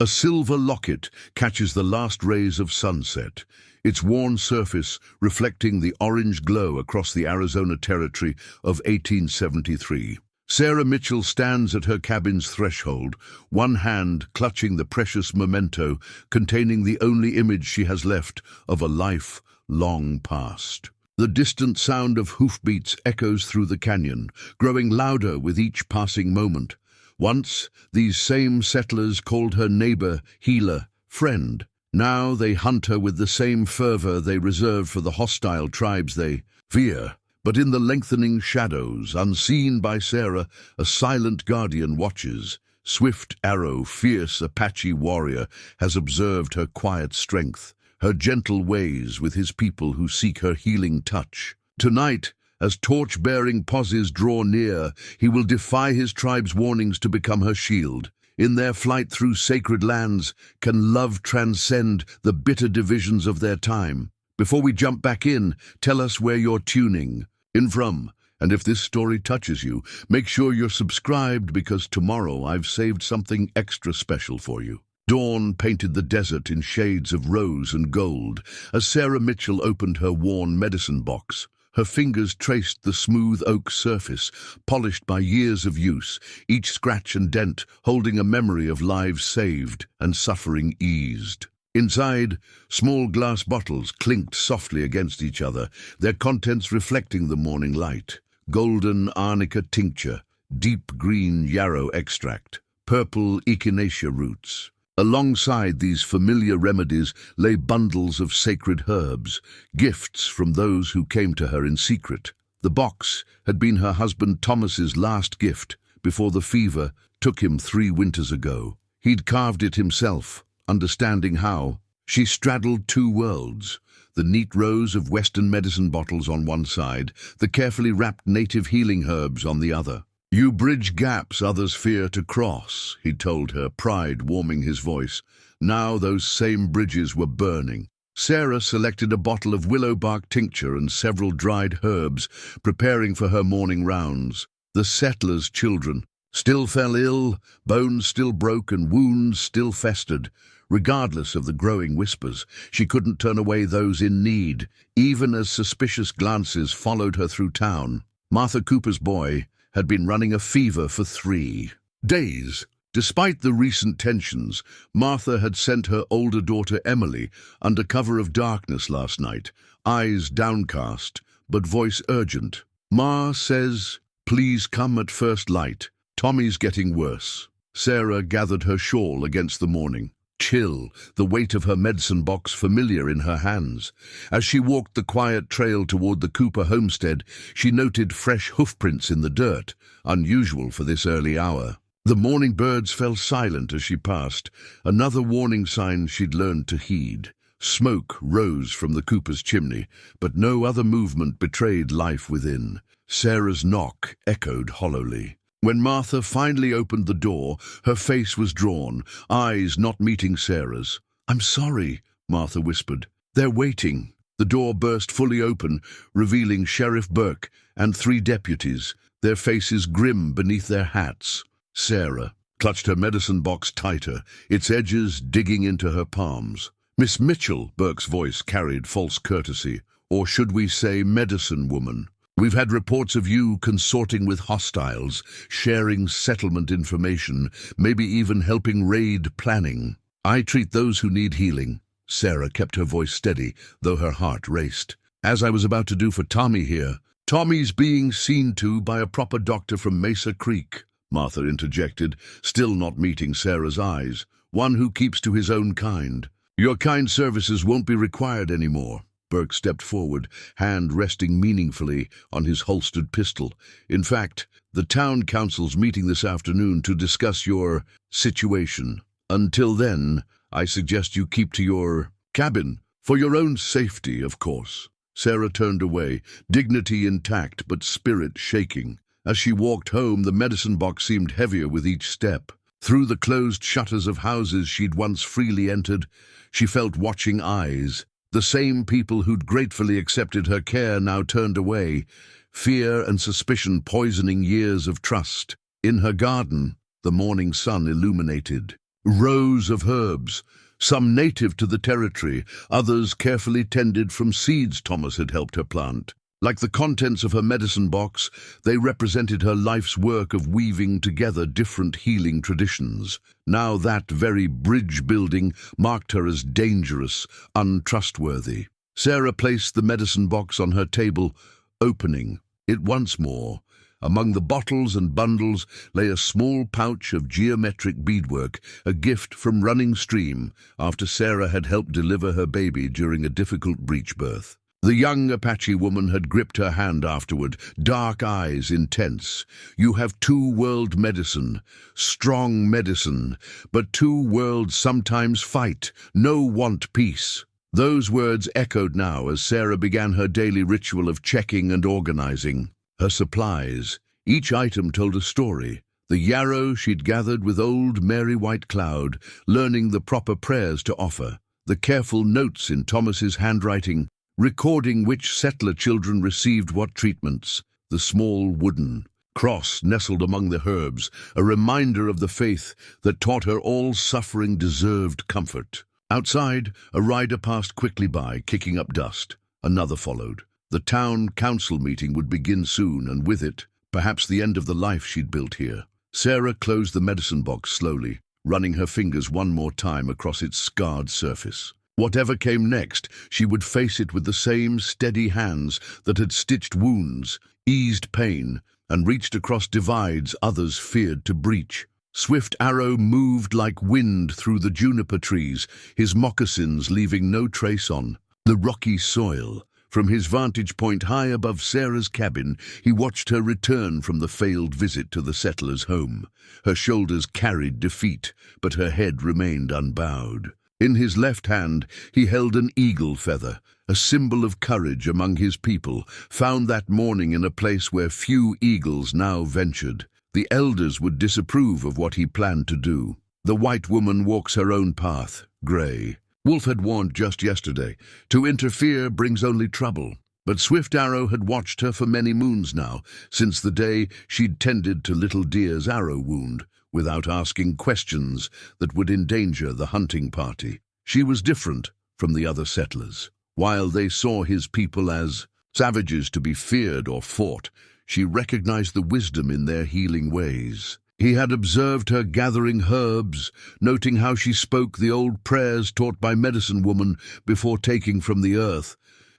A silver locket catches the last rays of sunset, its worn surface reflecting the orange glow across the Arizona territory of 1873. Sarah Mitchell stands at her cabin's threshold, one hand clutching the precious memento containing the only image she has left of a life long past. The distant sound of hoofbeats echoes through the canyon, growing louder with each passing moment. Once, these same settlers called her neighbor, healer, friend. Now they hunt her with the same fervor they reserve for the hostile tribes they fear. But in the lengthening shadows, unseen by Sarah, a silent guardian watches. Swift Arrow, fierce Apache warrior, has observed her quiet strength, her gentle ways with his people who seek her healing touch. Tonight, as torch-bearing posses draw near, he will defy his tribe's warnings to become her shield. In their flight through sacred lands, can love transcend the bitter divisions of their time? Before we jump back in, tell us where you're tuning in from. And if this story touches you, make sure you're subscribed because tomorrow I've saved something extra special for you. Dawn painted the desert in shades of rose and gold as Sarah Mitchell opened her worn medicine box. Her fingers traced the smooth oak surface, polished by years of use, each scratch and dent holding a memory of lives saved and suffering eased. Inside, small glass bottles clinked softly against each other, their contents reflecting the morning light. Golden arnica tincture, deep green yarrow extract, purple echinacea roots. Alongside these familiar remedies lay bundles of sacred herbs, gifts from those who came to her in secret. The box had been her husband Thomas's last gift before the fever took him 3 winters ago. He'd carved it himself, understanding how. She straddled 2 worlds, the neat rows of Western medicine bottles on one side, the carefully wrapped native healing herbs on the other. "You bridge gaps others fear to cross," he told her, pride warming his voice. Now those same bridges were burning. Sarah selected a bottle of willow bark tincture and several dried herbs, preparing for her morning rounds. The settlers' children still fell ill, bones still broke and wounds still festered. Regardless of the growing whispers, she couldn't turn away those in need, even as suspicious glances followed her through town. Martha Cooper's boy had been running a fever for 3 days. Despite the recent tensions, Martha had sent her older daughter Emily under cover of darkness last night, eyes downcast, but voice urgent. "Ma says, please come at first light. Tommy's getting worse." Sarah gathered her shawl against the morning. Chill, the weight of her medicine box familiar in her hands. As she walked the quiet trail toward the Cooper homestead, she noted fresh hoofprints in the dirt, unusual for this early hour. The morning birds fell silent as she passed, another warning sign she'd learned to heed. Smoke rose from the Cooper's chimney, but no other movement betrayed life within. Sarah's knock echoed hollowly. When Martha finally opened the door, her face was drawn, eyes not meeting Sarah's. "I'm sorry," Martha whispered. "They're waiting." The door burst fully open, revealing Sheriff Burke and 3 deputies, their faces grim beneath their hats. Sarah clutched her medicine box tighter, its edges digging into her palms. "Miss Mitchell," Burke's voice carried false courtesy, or should we say medicine woman. "We've had reports of you consorting with hostiles, sharing settlement information, maybe even helping raid planning. I treat those who need healing." Sarah kept her voice steady, though her heart raced. "As I was about to do for Tommy here." "Tommy's being seen to by a proper doctor from Mesa Creek," Martha interjected, still not meeting Sarah's eyes. "One who keeps to his own kind. Your kind services won't be required anymore." Burke stepped forward, hand resting meaningfully on his holstered pistol. "In fact, the town council's meeting this afternoon to discuss your situation. Until then, I suggest you keep to your cabin, for your own safety, of course." Sarah turned away, dignity intact but spirit shaking. As she walked home, the medicine box seemed heavier with each step. Through the closed shutters of houses she'd once freely entered, she felt watching eyes. The same people who'd gratefully accepted her care now turned away, fear and suspicion poisoning years of trust. In her garden, the morning sun illuminated rows of herbs, some native to the territory, others carefully tended from seeds Thomas had helped her plant. Like the contents of her medicine box, they represented her life's work of weaving together different healing traditions. Now that very bridge building marked her as dangerous, untrustworthy. Sarah placed the medicine box on her table, opening it once more. Among the bottles and bundles lay a small pouch of geometric beadwork, a gift from Running Stream after Sarah had helped deliver her baby during a difficult breech birth. The young Apache woman had gripped her hand afterward, dark eyes intense. "You have two-world medicine, strong medicine, but two worlds sometimes fight, no want peace." Those words echoed now as Sarah began her daily ritual of checking and organizing her supplies. Each item told a story. The yarrow she'd gathered with old Mary White Cloud, learning the proper prayers to offer. The careful notes in Thomas's handwriting, recording which settler children received what treatments. The small wooden cross nestled among the herbs, a reminder of the faith that taught her all suffering deserved comfort. Outside, a rider passed quickly by, kicking up dust. Another followed. The town council meeting would begin soon, and with it, perhaps the end of the life she'd built here. Sarah closed the medicine box slowly, running her fingers one more time across its scarred surface. Whatever came next, she would face it with the same steady hands that had stitched wounds, eased pain, and reached across divides others feared to breach. Swift Arrow moved like wind through the juniper trees, his moccasins leaving no trace on the rocky soil. From his vantage point high above Sarah's cabin, he watched her return from the failed visit to the settler's home. Her shoulders carried defeat, but her head remained unbowed. In his left hand, he held an eagle feather, a symbol of courage among his people, found that morning in a place where few eagles now ventured. The elders would disapprove of what he planned to do. The white woman walks her own path, grey. Wolf had warned just yesterday, to interfere brings only trouble. But Swift Arrow had watched her for many moons now, since the day she'd tended to little deer's arrow wound, without asking questions that would endanger the hunting party. She was different from the other settlers. While they saw his people as savages to be feared or fought, she recognized the wisdom in their healing ways. He had observed her gathering herbs, noting how she spoke the old prayers taught by medicine woman before taking from the earth.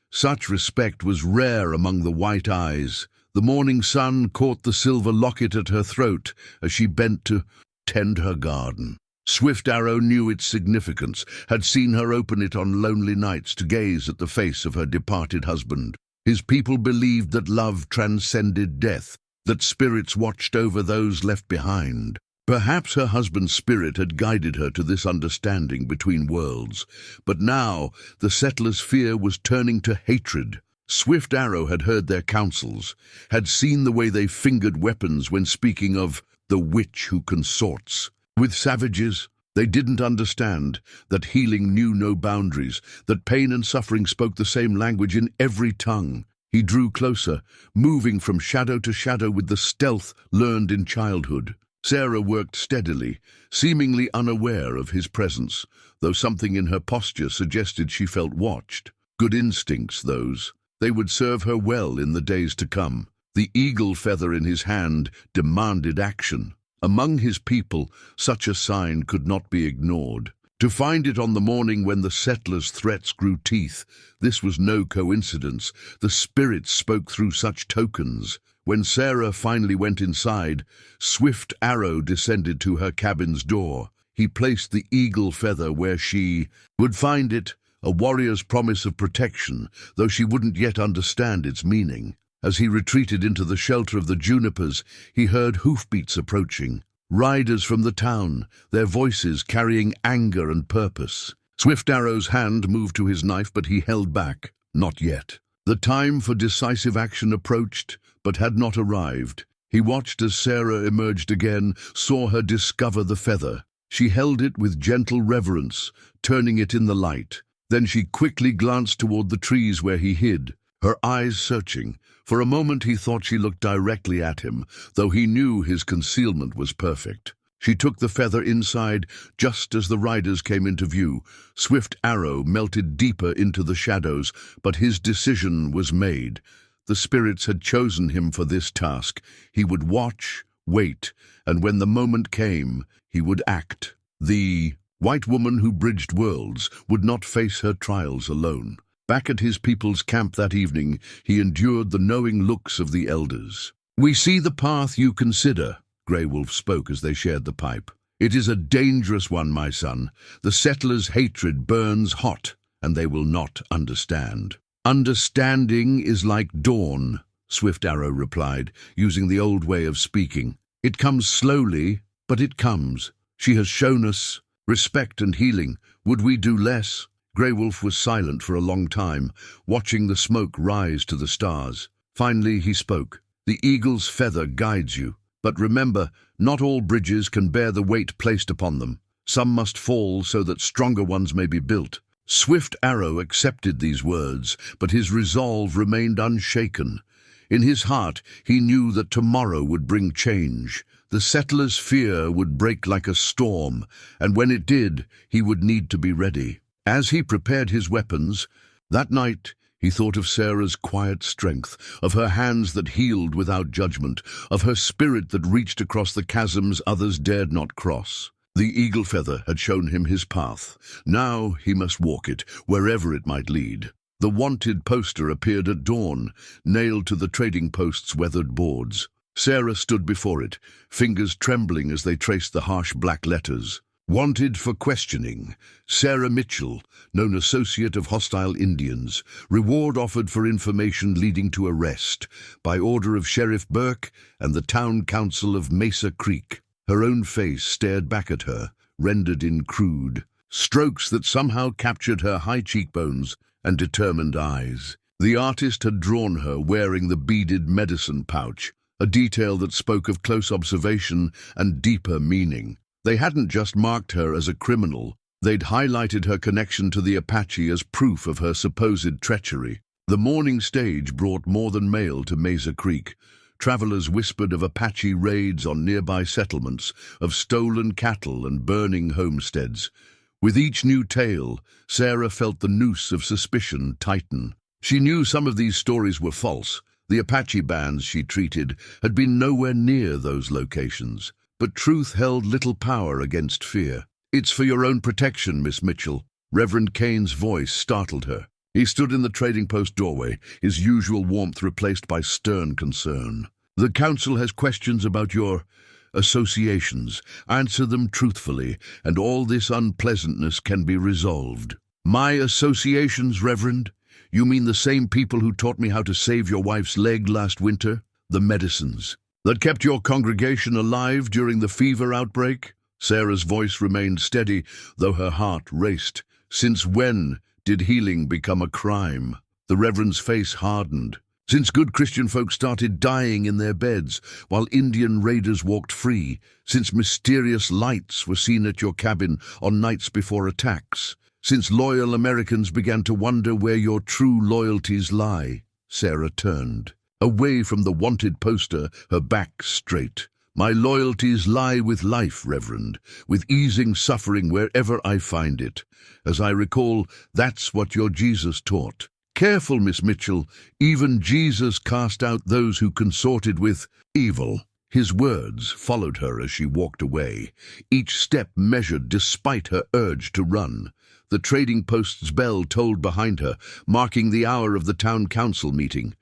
Such respect was rare among the white eyes. The morning sun caught the silver locket at her throat as she bent to tend her garden. Swift Arrow knew its significance, had seen her open it on lonely nights to gaze at the face of her departed husband. His people believed that love transcended death, that spirits watched over those left behind. Perhaps her husband's spirit had guided her to this understanding between worlds, but now the settlers' fear was turning to hatred. Swift Arrow had heard their counsels, had seen the way they fingered weapons when speaking of the witch who consorts with savages. They didn't understand that healing knew no boundaries, that pain and suffering spoke the same language in every tongue. He drew closer, moving from shadow to shadow with the stealth learned in childhood. Sarah worked steadily, seemingly unaware of his presence, though something in her posture suggested she felt watched. Good instincts, those. They would serve her well in the days to come. The eagle feather in his hand demanded action. Among his people, such a sign could not be ignored. To find it on the morning when the settlers' threats grew teeth, this was no coincidence. The spirits spoke through such tokens. When Sarah finally went inside, Swift Arrow descended to her cabin's door. He placed the eagle feather where she would find it, a warrior's promise of protection, though she wouldn't yet understand its meaning. As he retreated into the shelter of the junipers, he heard hoofbeats approaching. Riders from the town, their voices carrying anger and purpose. Swift Arrow's hand moved to his knife, but he held back. Not yet. The time for decisive action approached, but had not arrived. He watched as Sarah emerged again, saw her discover the feather. She held it with gentle reverence, turning it in the light. Then she quickly glanced toward the trees where he hid, her eyes searching. For a moment he thought she looked directly at him, though he knew his concealment was perfect. She took the feather inside just as the riders came into view. Swift Arrow melted deeper into the shadows, but his decision was made. The spirits had chosen him for this task. He would watch, wait, and when the moment came, he would act. The white woman who bridged worlds would not face her trials alone. Back at his people's camp that evening, he endured the knowing looks of the elders. "We see the path you consider," Grey Wolf spoke as they shared the pipe. "It is a dangerous one, my son. The settlers' hatred burns hot, and they will not understand." "Understanding is like dawn," Swift Arrow replied, using the old way of speaking. "It comes slowly, but it comes. She has shown us respect and healing. Would we do less?" Grey Wolf was silent for a long time, watching the smoke rise to the stars. Finally he spoke. "The eagle's feather guides you. But remember, not all bridges can bear the weight placed upon them. Some must fall so that stronger ones may be built." Swift Arrow accepted these words, but his resolve remained unshaken. In his heart, he knew that tomorrow would bring change. The settlers' fear would break like a storm, and when it did, he would need to be ready. As he prepared his weapons, that night he thought of Sarah's quiet strength, of her hands that healed without judgment, of her spirit that reached across the chasms others dared not cross. The eagle feather had shown him his path. Now he must walk it, wherever it might lead. The wanted poster appeared at dawn, nailed to the trading post's weathered boards. Sarah stood before it, fingers trembling as they traced the harsh black letters. Wanted for questioning, Sarah Mitchell, known associate of hostile Indians. Reward offered for information leading to arrest, by order of Sheriff Burke and the town council of Mesa Creek. Her own face stared back at her, rendered in crude strokes that somehow captured her high cheekbones and determined eyes. The artist had drawn her wearing the beaded medicine pouch, a detail that spoke of close observation and deeper meaning. They hadn't just marked her as a criminal, they'd highlighted her connection to the Apache as proof of her supposed treachery. The morning stage brought more than mail to Mesa Creek. Travelers whispered of Apache raids on nearby settlements, of stolen cattle and burning homesteads. With each new tale, Sarah felt the noose of suspicion tighten. She knew some of these stories were false. The Apache bands she treated had been nowhere near those locations. But truth held little power against fear. "It's for your own protection, Miss Mitchell." Reverend Kane's voice startled her. He stood in the trading post doorway, his usual warmth replaced by stern concern. "The council has questions about your associations. Answer them truthfully, and all this unpleasantness can be resolved." "My associations, Reverend? You mean the same people who taught me how to save your wife's leg last winter? The medicines that kept your congregation alive during the fever outbreak?" Sarah's voice remained steady, though her heart raced. "Since when did healing become a crime?" The Reverend's face hardened. "Since good Christian folk started dying in their beds, while Indian raiders walked free. Since mysterious lights were seen at your cabin on nights before attacks. Since loyal Americans began to wonder where your true loyalties lie." Sarah turned away from the wanted poster, her back straight. "My loyalties lie with life, Reverend, with easing suffering wherever I find it. As I recall, that's what your Jesus taught." "Careful, Miss Mitchell, even Jesus cast out those who consorted with evil." His words followed her as she walked away, each step measured despite her urge to run. The trading post's bell tolled behind her, marking the hour of the town council meeting.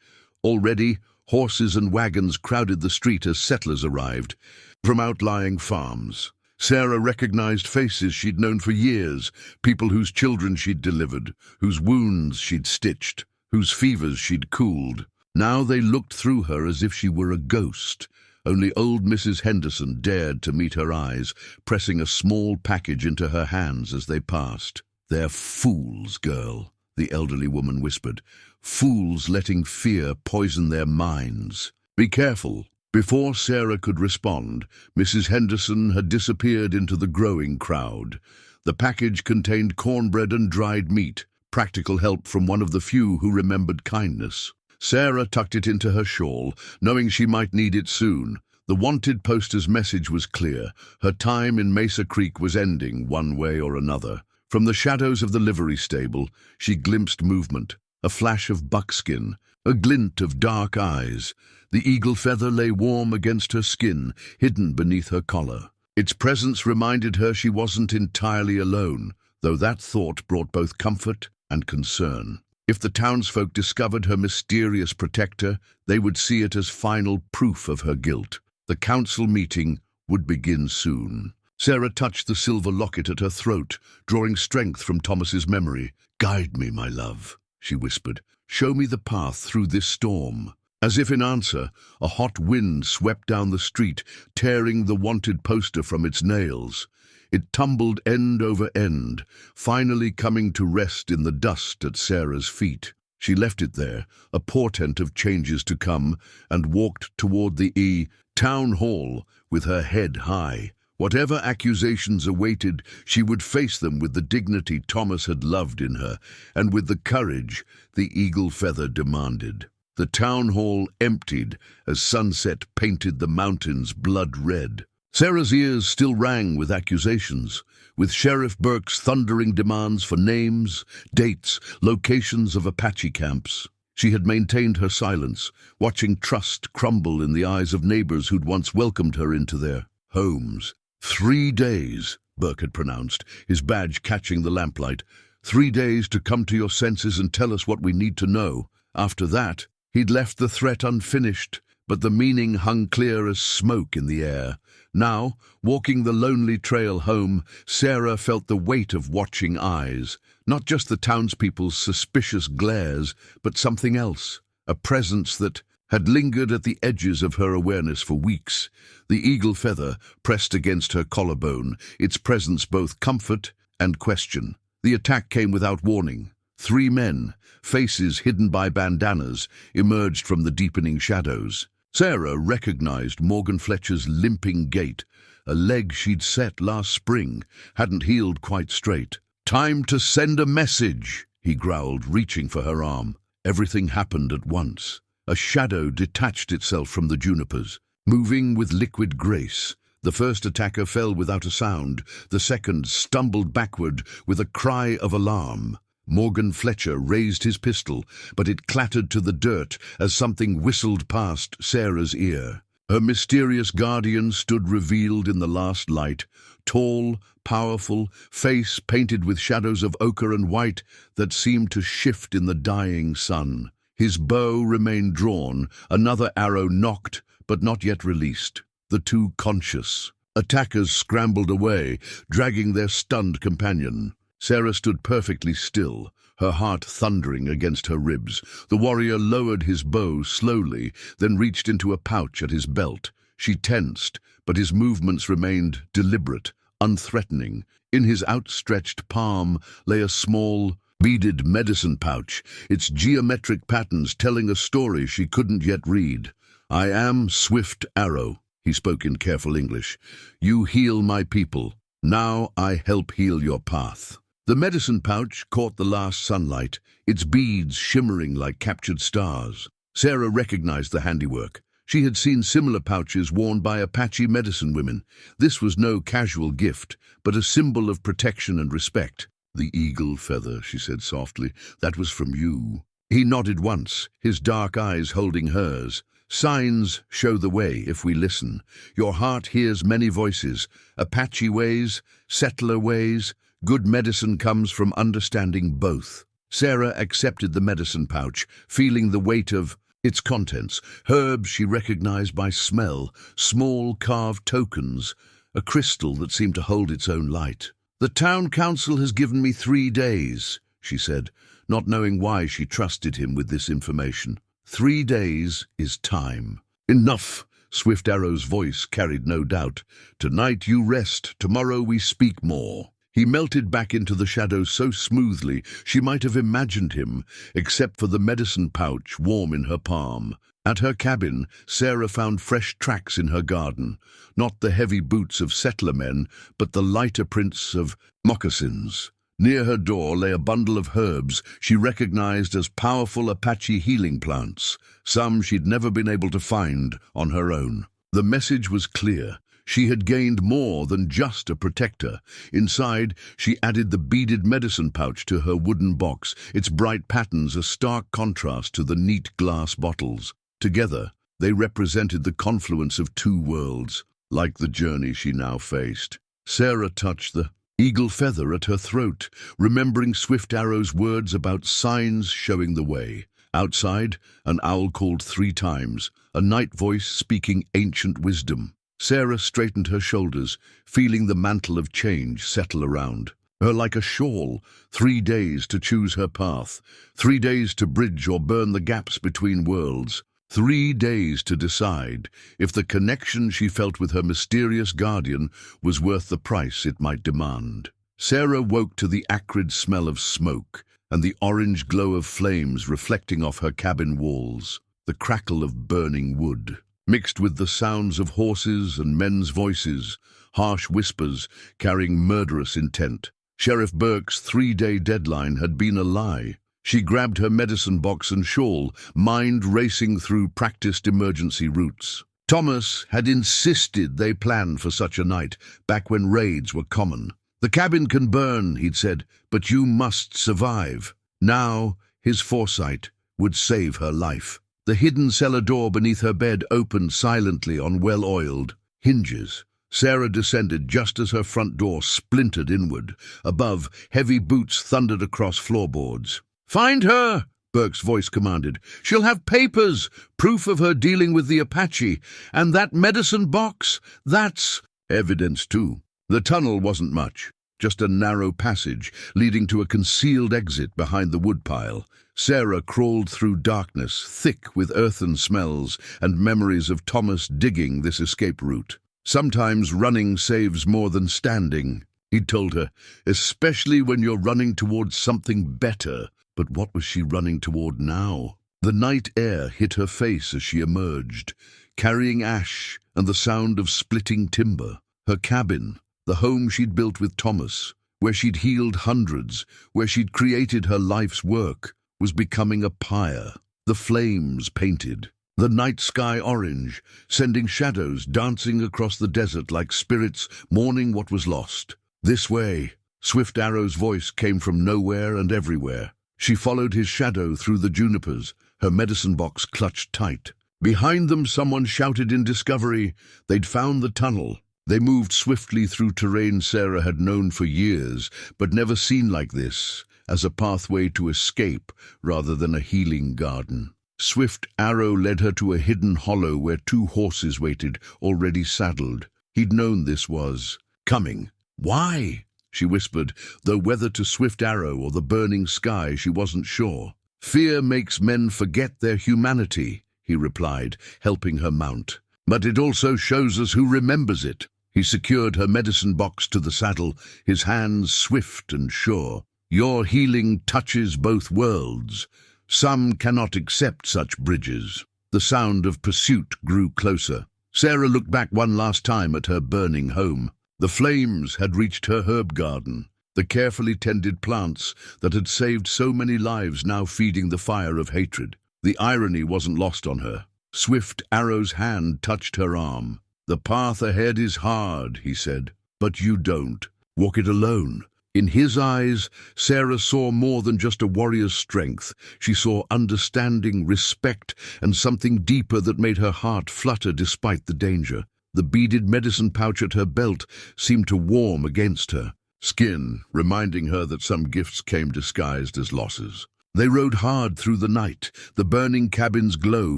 Already, horses and wagons crowded the street as settlers arrived from outlying farms. Sarah recognized faces she'd known for years, people whose children she'd delivered, whose wounds she'd stitched, whose fevers she'd cooled. Now they looked through her as if she were a ghost. Only old Mrs. Henderson dared to meet her eyes, pressing a small package into her hands as they passed. "They're fools, girl," the elderly woman whispered. "Fools letting fear poison their minds. Be careful." Before Sarah could respond, Mrs. Henderson had disappeared into the growing crowd. The package contained cornbread and dried meat, practical help from one of the few who remembered kindness. Sarah tucked it into her shawl, knowing she might need it soon. The wanted poster's message was clear. Her time in Mesa Creek was ending, one way or another. From the shadows of the livery stable, she glimpsed movement, a flash of buckskin, a glint of dark eyes. The eagle feather lay warm against her skin, hidden beneath her collar. Its presence reminded her she wasn't entirely alone, though that thought brought both comfort and concern. If the townsfolk discovered her mysterious protector, they would see it as final proof of her guilt. The council meeting would begin soon. Sarah touched the silver locket at her throat, drawing strength from Thomas's memory. "Guide me, my love," she whispered. "Show me the path through this storm." As if in answer, a hot wind swept down the street, tearing the wanted poster from its nails. It tumbled end over end, finally coming to rest in the dust at Sarah's feet. She left it there, a portent of changes to come, and walked toward the town hall with her head high. Whatever accusations awaited, she would face them with the dignity Thomas had loved in her, and with the courage the eagle feather demanded. The town hall emptied as sunset painted the mountains blood red. Sarah's ears still rang with accusations, with Sheriff Burke's thundering demands for names, dates, locations of Apache camps. She had maintained her silence, watching trust crumble in the eyes of neighbors who'd once welcomed her into their homes. 3 days, Burke had pronounced, his badge catching the lamplight. 3 days to come to your senses and tell us what we need to know. After that, he'd left the threat unfinished, but the meaning hung clear as smoke in the air. Now, walking the lonely trail home, Sarah felt the weight of watching eyes. Not just the townspeople's suspicious glares, but something else. A presence that had lingered at the edges of her awareness for weeks. The eagle feather pressed against her collarbone, its presence both comfort and question. The attack came without warning. 3 men, faces hidden by bandanas, emerged from the deepening shadows. Sarah recognized Morgan Fletcher's limping gait. A leg she'd set last spring hadn't healed quite straight. "Time to send a message," he growled, reaching for her arm. Everything happened at once. A shadow detached itself from the junipers, moving with liquid grace. The first attacker fell without a sound. The second stumbled backward with a cry of alarm. Morgan Fletcher raised his pistol, but it clattered to the dirt as something whistled past Sarah's ear. Her mysterious guardian stood revealed in the last light, tall, powerful, face painted with shadows of ochre and white that seemed to shift in the dying sun. His bow remained drawn, another arrow nocked, but not yet released. The two conscious. Attackers scrambled away, dragging their stunned companion. Sarah stood perfectly still, her heart thundering against her ribs. The warrior lowered his bow slowly, then reached into a pouch at his belt. She tensed, but his movements remained deliberate, unthreatening. In his outstretched palm lay a small, beaded medicine pouch, its geometric patterns telling a story she couldn't yet read. "I am Swift Arrow," he spoke in careful English. "You heal my people. Now I help heal your path." The medicine pouch caught the last sunlight, its beads shimmering like captured stars. Sarah recognized the handiwork. She had seen similar pouches worn by Apache medicine women. This was no casual gift, but a symbol of protection and respect. "The eagle feather," she said softly. "That was from you." He nodded once, his dark eyes holding hers. "Signs show the way if we listen. Your heart hears many voices. Apache ways, settler ways. Good medicine comes from understanding both." Sarah accepted the medicine pouch, feeling the weight of its contents. Herbs she recognized by smell, small carved tokens, a crystal that seemed to hold its own light. "The town council has given me 3 days," she said, not knowing why she trusted him with this information. 3 days is time. "Enough!" Swift Arrow's voice carried no doubt. "Tonight you rest, tomorrow we speak more." He melted back into the shadows so smoothly she might have imagined him, except for the medicine pouch warm in her palm. At her cabin, Sarah found fresh tracks in her garden, not the heavy boots of settler men, but the lighter prints of moccasins. Near her door lay a bundle of herbs she recognized as powerful Apache healing plants, some she'd never been able to find on her own. The message was clear. She had gained more than just a protector. Inside, she added the beaded medicine pouch to her wooden box, its bright patterns a stark contrast to the neat glass bottles. Together, they represented the confluence of two worlds, like the journey she now faced. Sarah touched the eagle feather at her throat, remembering Swift Arrow's words about signs showing the way. Outside, an owl called 3 times, a night voice speaking ancient wisdom. Sarah straightened her shoulders, feeling the mantle of change settle around her like a shawl. 3 days to choose her path, 3 days to bridge or burn the gaps between worlds, 3 days to decide if the connection she felt with her mysterious guardian was worth the price it might demand. Sarah woke to the acrid smell of smoke and the orange glow of flames reflecting off her cabin walls, the crackle of burning wood, mixed with the sounds of horses and men's voices, harsh whispers carrying murderous intent. Sheriff Burke's 3-day deadline had been a lie. She grabbed her medicine box and shawl, mind racing through practiced emergency routes. Thomas had insisted they plan for such a night, back when raids were common. "The cabin can burn," he'd said, "but you must survive." Now, his foresight would save her life. The hidden cellar door beneath her bed opened silently on well-oiled hinges. Sarah descended just as her front door splintered inward. Above, heavy boots thundered across floorboards. "Find her!" Burke's voice commanded. "She'll have papers, proof of her dealing with the Apache, and that medicine box, that's evidence too." The tunnel wasn't much, just a narrow passage leading to a concealed exit behind the woodpile. Sarah crawled through darkness, thick with earthen smells and memories of Thomas digging this escape route. "Sometimes running saves more than standing," he'd told her, "especially when you're running towards something better." But what was she running toward now? The night air hit her face as she emerged, carrying ash and the sound of splitting timber. Her cabin, the home she'd built with Thomas, where she'd healed hundreds, where she'd created her life's work, was becoming a pyre. The flames painted, the night sky orange, sending shadows dancing across the desert like spirits mourning what was lost. "This way." Swift Arrow's voice came from nowhere and everywhere. She followed his shadow through the junipers, her medicine box clutched tight. Behind them, someone shouted in discovery. They'd found the tunnel. They moved swiftly through terrain Sarah had known for years, but never seen like this, as a pathway to escape rather than a healing garden. Swift Arrow led her to a hidden hollow where 2 horses waited, already saddled. He'd known this was coming. "Why?" she whispered, though whether to Swift Arrow or the burning sky she wasn't sure. "Fear makes men forget their humanity," he replied, helping her mount. "But it also shows us who remembers it." He secured her medicine box to the saddle, his hands swift and sure. "Your healing touches both worlds. Some cannot accept such bridges." The sound of pursuit grew closer. Sarah looked back one last time at her burning home. The flames had reached her herb garden, the carefully tended plants that had saved so many lives now feeding the fire of hatred. The irony wasn't lost on her. Swift Arrow's hand touched her arm. "The path ahead is hard," he said, "but you don't walk it alone." In his eyes, Sarah saw more than just a warrior's strength. She saw understanding, respect, and something deeper that made her heart flutter despite the danger. The beaded medicine pouch at her belt seemed to warm against her skin, reminding her that some gifts came disguised as losses. They rode hard through the night, the burning cabin's glow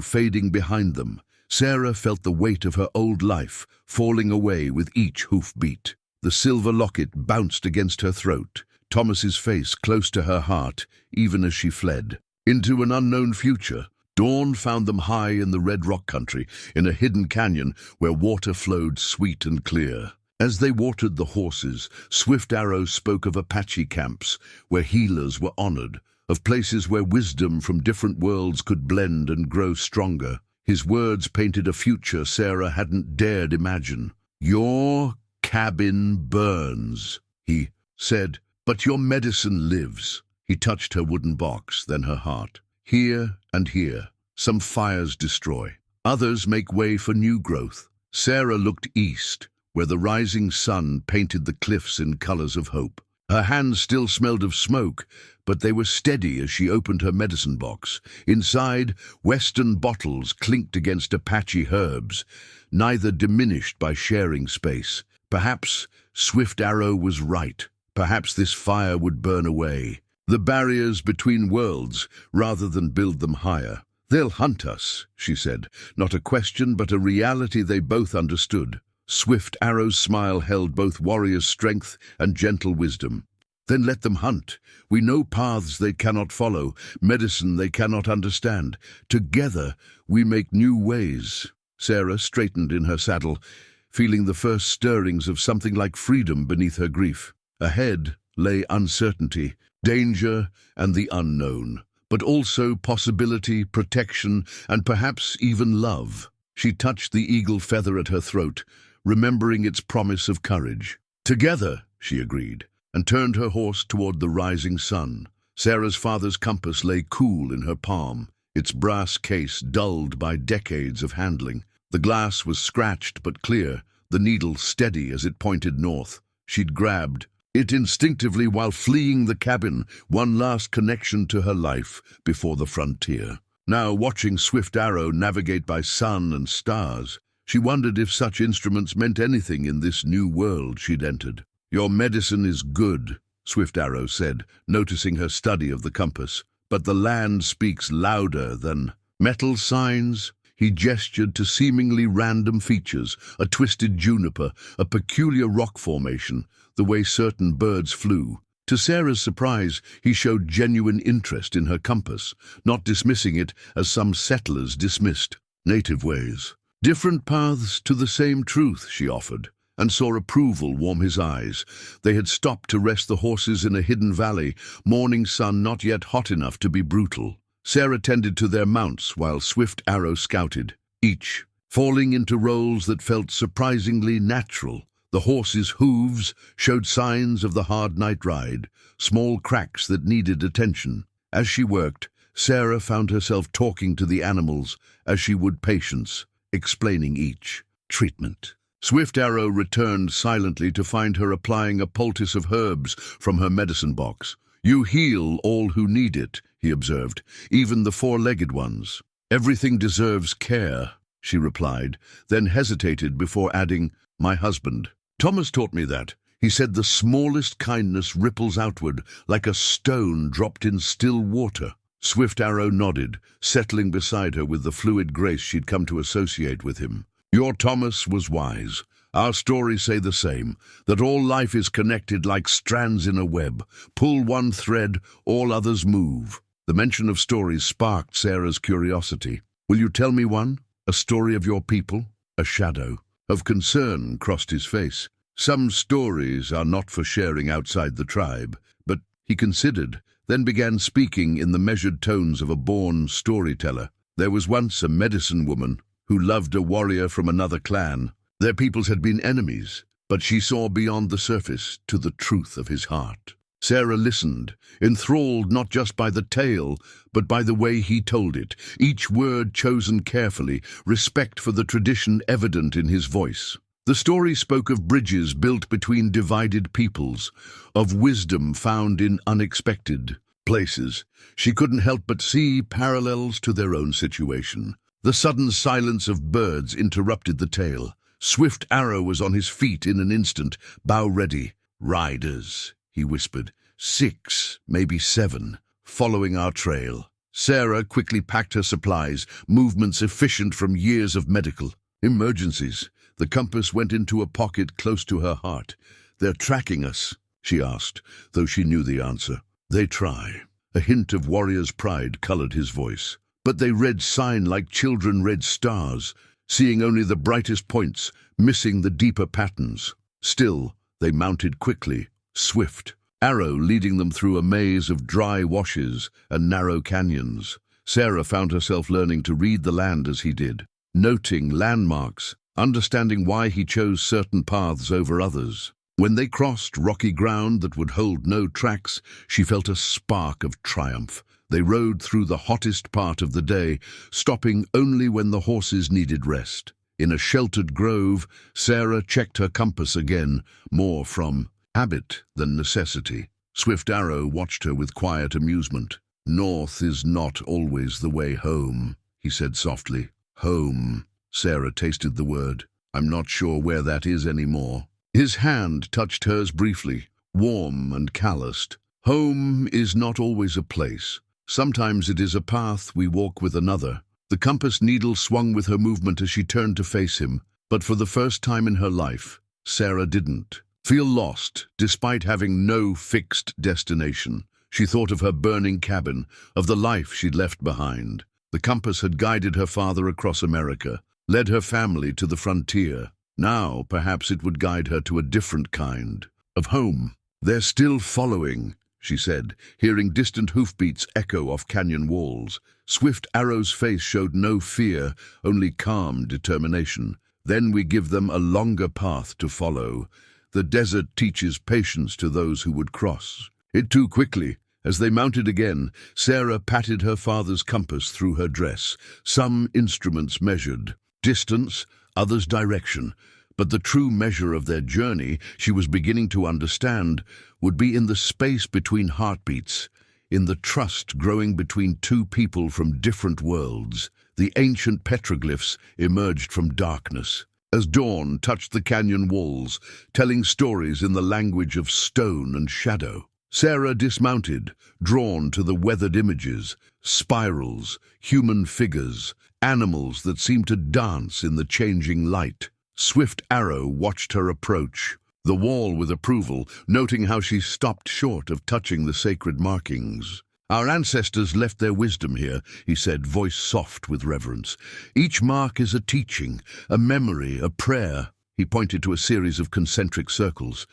fading behind them. Sarah felt the weight of her old life falling away with each hoofbeat. The silver locket bounced against her throat, Thomas's face close to her heart, even as she fled. Into an unknown future, dawn found them high in the Red Rock country, in a hidden canyon where water flowed sweet and clear. As they watered the horses, Swift Arrow spoke of Apache camps, where healers were honored, of places where wisdom from different worlds could blend and grow stronger. His words painted a future Sarah hadn't dared imagine. "Your cabin burns," he said, "but your medicine lives." He touched her wooden box, then her heart. "Here and here, some fires destroy. Others make way for new growth." Sarah looked east, where the rising sun painted the cliffs in colors of hope. Her hands still smelled of smoke, but they were steady as she opened her medicine box. Inside, Western bottles clinked against Apache herbs, neither diminished by sharing space. Perhaps Swift Arrow was right. Perhaps this fire would burn away the barriers between worlds rather than build them higher. "They'll hunt us," she said, not a question but a reality they both understood. Swift Arrow's smile held both warriors' strength and gentle wisdom. "Then let them hunt. We know paths they cannot follow, medicine they cannot understand. Together we make new ways." Sarah straightened in her saddle, feeling the first stirrings of something like freedom beneath her grief. Ahead lay uncertainty, danger, and the unknown, but also possibility, protection, and perhaps even love. She touched the eagle feather at her throat, remembering its promise of courage. "Together," she agreed, and turned her horse toward the rising sun. Sarah's father's compass lay cool in her palm, its brass case dulled by decades of handling. The glass was scratched but clear, the needle steady as it pointed north. She'd grabbed it instinctively while fleeing the cabin, one last connection to her life before the frontier. Now, watching Swift Arrow navigate by sun and stars, she wondered if such instruments meant anything in this new world she'd entered. "Your medicine is good," Swift Arrow said, noticing her study of the compass. "But the land speaks louder than metal signs." He gestured to seemingly random features, a twisted juniper, a peculiar rock formation, the way certain birds flew. To Sarah's surprise, he showed genuine interest in her compass, not dismissing it as some settlers dismissed native ways. "Different paths to the same truth," she offered, and saw approval warm his eyes. They had stopped to rest the horses in a hidden valley, morning sun not yet hot enough to be brutal. Sarah tended to their mounts while Swift Arrow scouted, each falling into roles that felt surprisingly natural. The horses' hooves showed signs of the hard night ride, small cracks that needed attention. As she worked, Sarah found herself talking to the animals as she would patients, explaining each treatment. Swift Arrow returned silently to find her applying a poultice of herbs from her medicine box. "You heal all who need it," he observed, "even the four-legged ones." "Everything deserves care," she replied, then hesitated before adding, "My husband. Thomas taught me that. He said the smallest kindness ripples outward, like a stone dropped in still water." Swift Arrow nodded, settling beside her with the fluid grace she'd come to associate with him. "Your Thomas was wise. Our stories say the same, that all life is connected like strands in a web. Pull one thread, all others move." The mention of stories sparked Sarah's curiosity. "Will you tell me one? A story of your people?" A shadow of concern crossed his face. "Some stories are not for sharing outside the tribe," but he considered, then began speaking in the measured tones of a born storyteller. "There was once a medicine woman who loved a warrior from another clan. Their peoples had been enemies, but she saw beyond the surface to the truth of his heart." Sarah listened, enthralled not just by the tale, but by the way he told it, each word chosen carefully, respect for the tradition evident in his voice. The story spoke of bridges built between divided peoples, of wisdom found in unexpected places. She couldn't help but see parallels to their own situation. The sudden silence of birds interrupted the tale. Swift Arrow was on his feet in an instant, bow ready. "Riders," he whispered, "6, maybe 7, following our trail." Sarah quickly packed her supplies, movements efficient from years of medical emergencies. The compass went into a pocket close to her heart. "They're tracking us," she asked, though she knew the answer. "They try." A hint of warrior's pride colored his voice. "But they read sign like children read stars, seeing only the brightest points, missing the deeper patterns. Still, they mounted quickly, Swift Arrow leading them through a maze of dry washes and narrow canyons. Sarah found herself learning to read the land as he did, noting landmarks, understanding why he chose certain paths over others. When they crossed rocky ground that would hold no tracks, she felt a spark of triumph. They rode through the hottest part of the day, stopping only when the horses needed rest. In a sheltered grove, Sarah checked her compass again, more from habit than necessity. Swift Arrow watched her with quiet amusement. "North is not always the way home," he said softly. "Home." Sarah tasted the word. "I'm not sure where that is anymore." His hand touched hers briefly, warm and calloused. "Home is not always a place. Sometimes it is a path we walk with another." The compass needle swung with her movement as she turned to face him, but for the first time in her life, Sarah didn't feel lost, despite having no fixed destination. She thought of her burning cabin, of the life she'd left behind. The compass had guided her father across America, led her family to the frontier. Now, perhaps it would guide her to a different kind of home. "They're still following," she said, hearing distant hoofbeats echo off canyon walls. Swift Arrow's face showed no fear, only calm determination. "Then we give them a longer path to follow. The desert teaches patience to those who would cross it too quickly." As they mounted again, Sarah patted her father's compass through her dress. Some instruments measured distance, others direction. But the true measure of their journey, she was beginning to understand, would be in the space between heartbeats, in the trust growing between two people from different worlds. The ancient petroglyphs emerged from darkness. As dawn touched the canyon walls, telling stories in the language of stone and shadow. Sarah dismounted, drawn to the weathered images, spirals, human figures, animals that seemed to dance in the changing light. Swift Arrow watched her approach, the wall with approval, noting how she stopped short of touching the sacred markings. "Our ancestors left their wisdom here," he said, voice soft with reverence. "Each mark is a teaching, a memory, a prayer." He pointed to a series of concentric circles.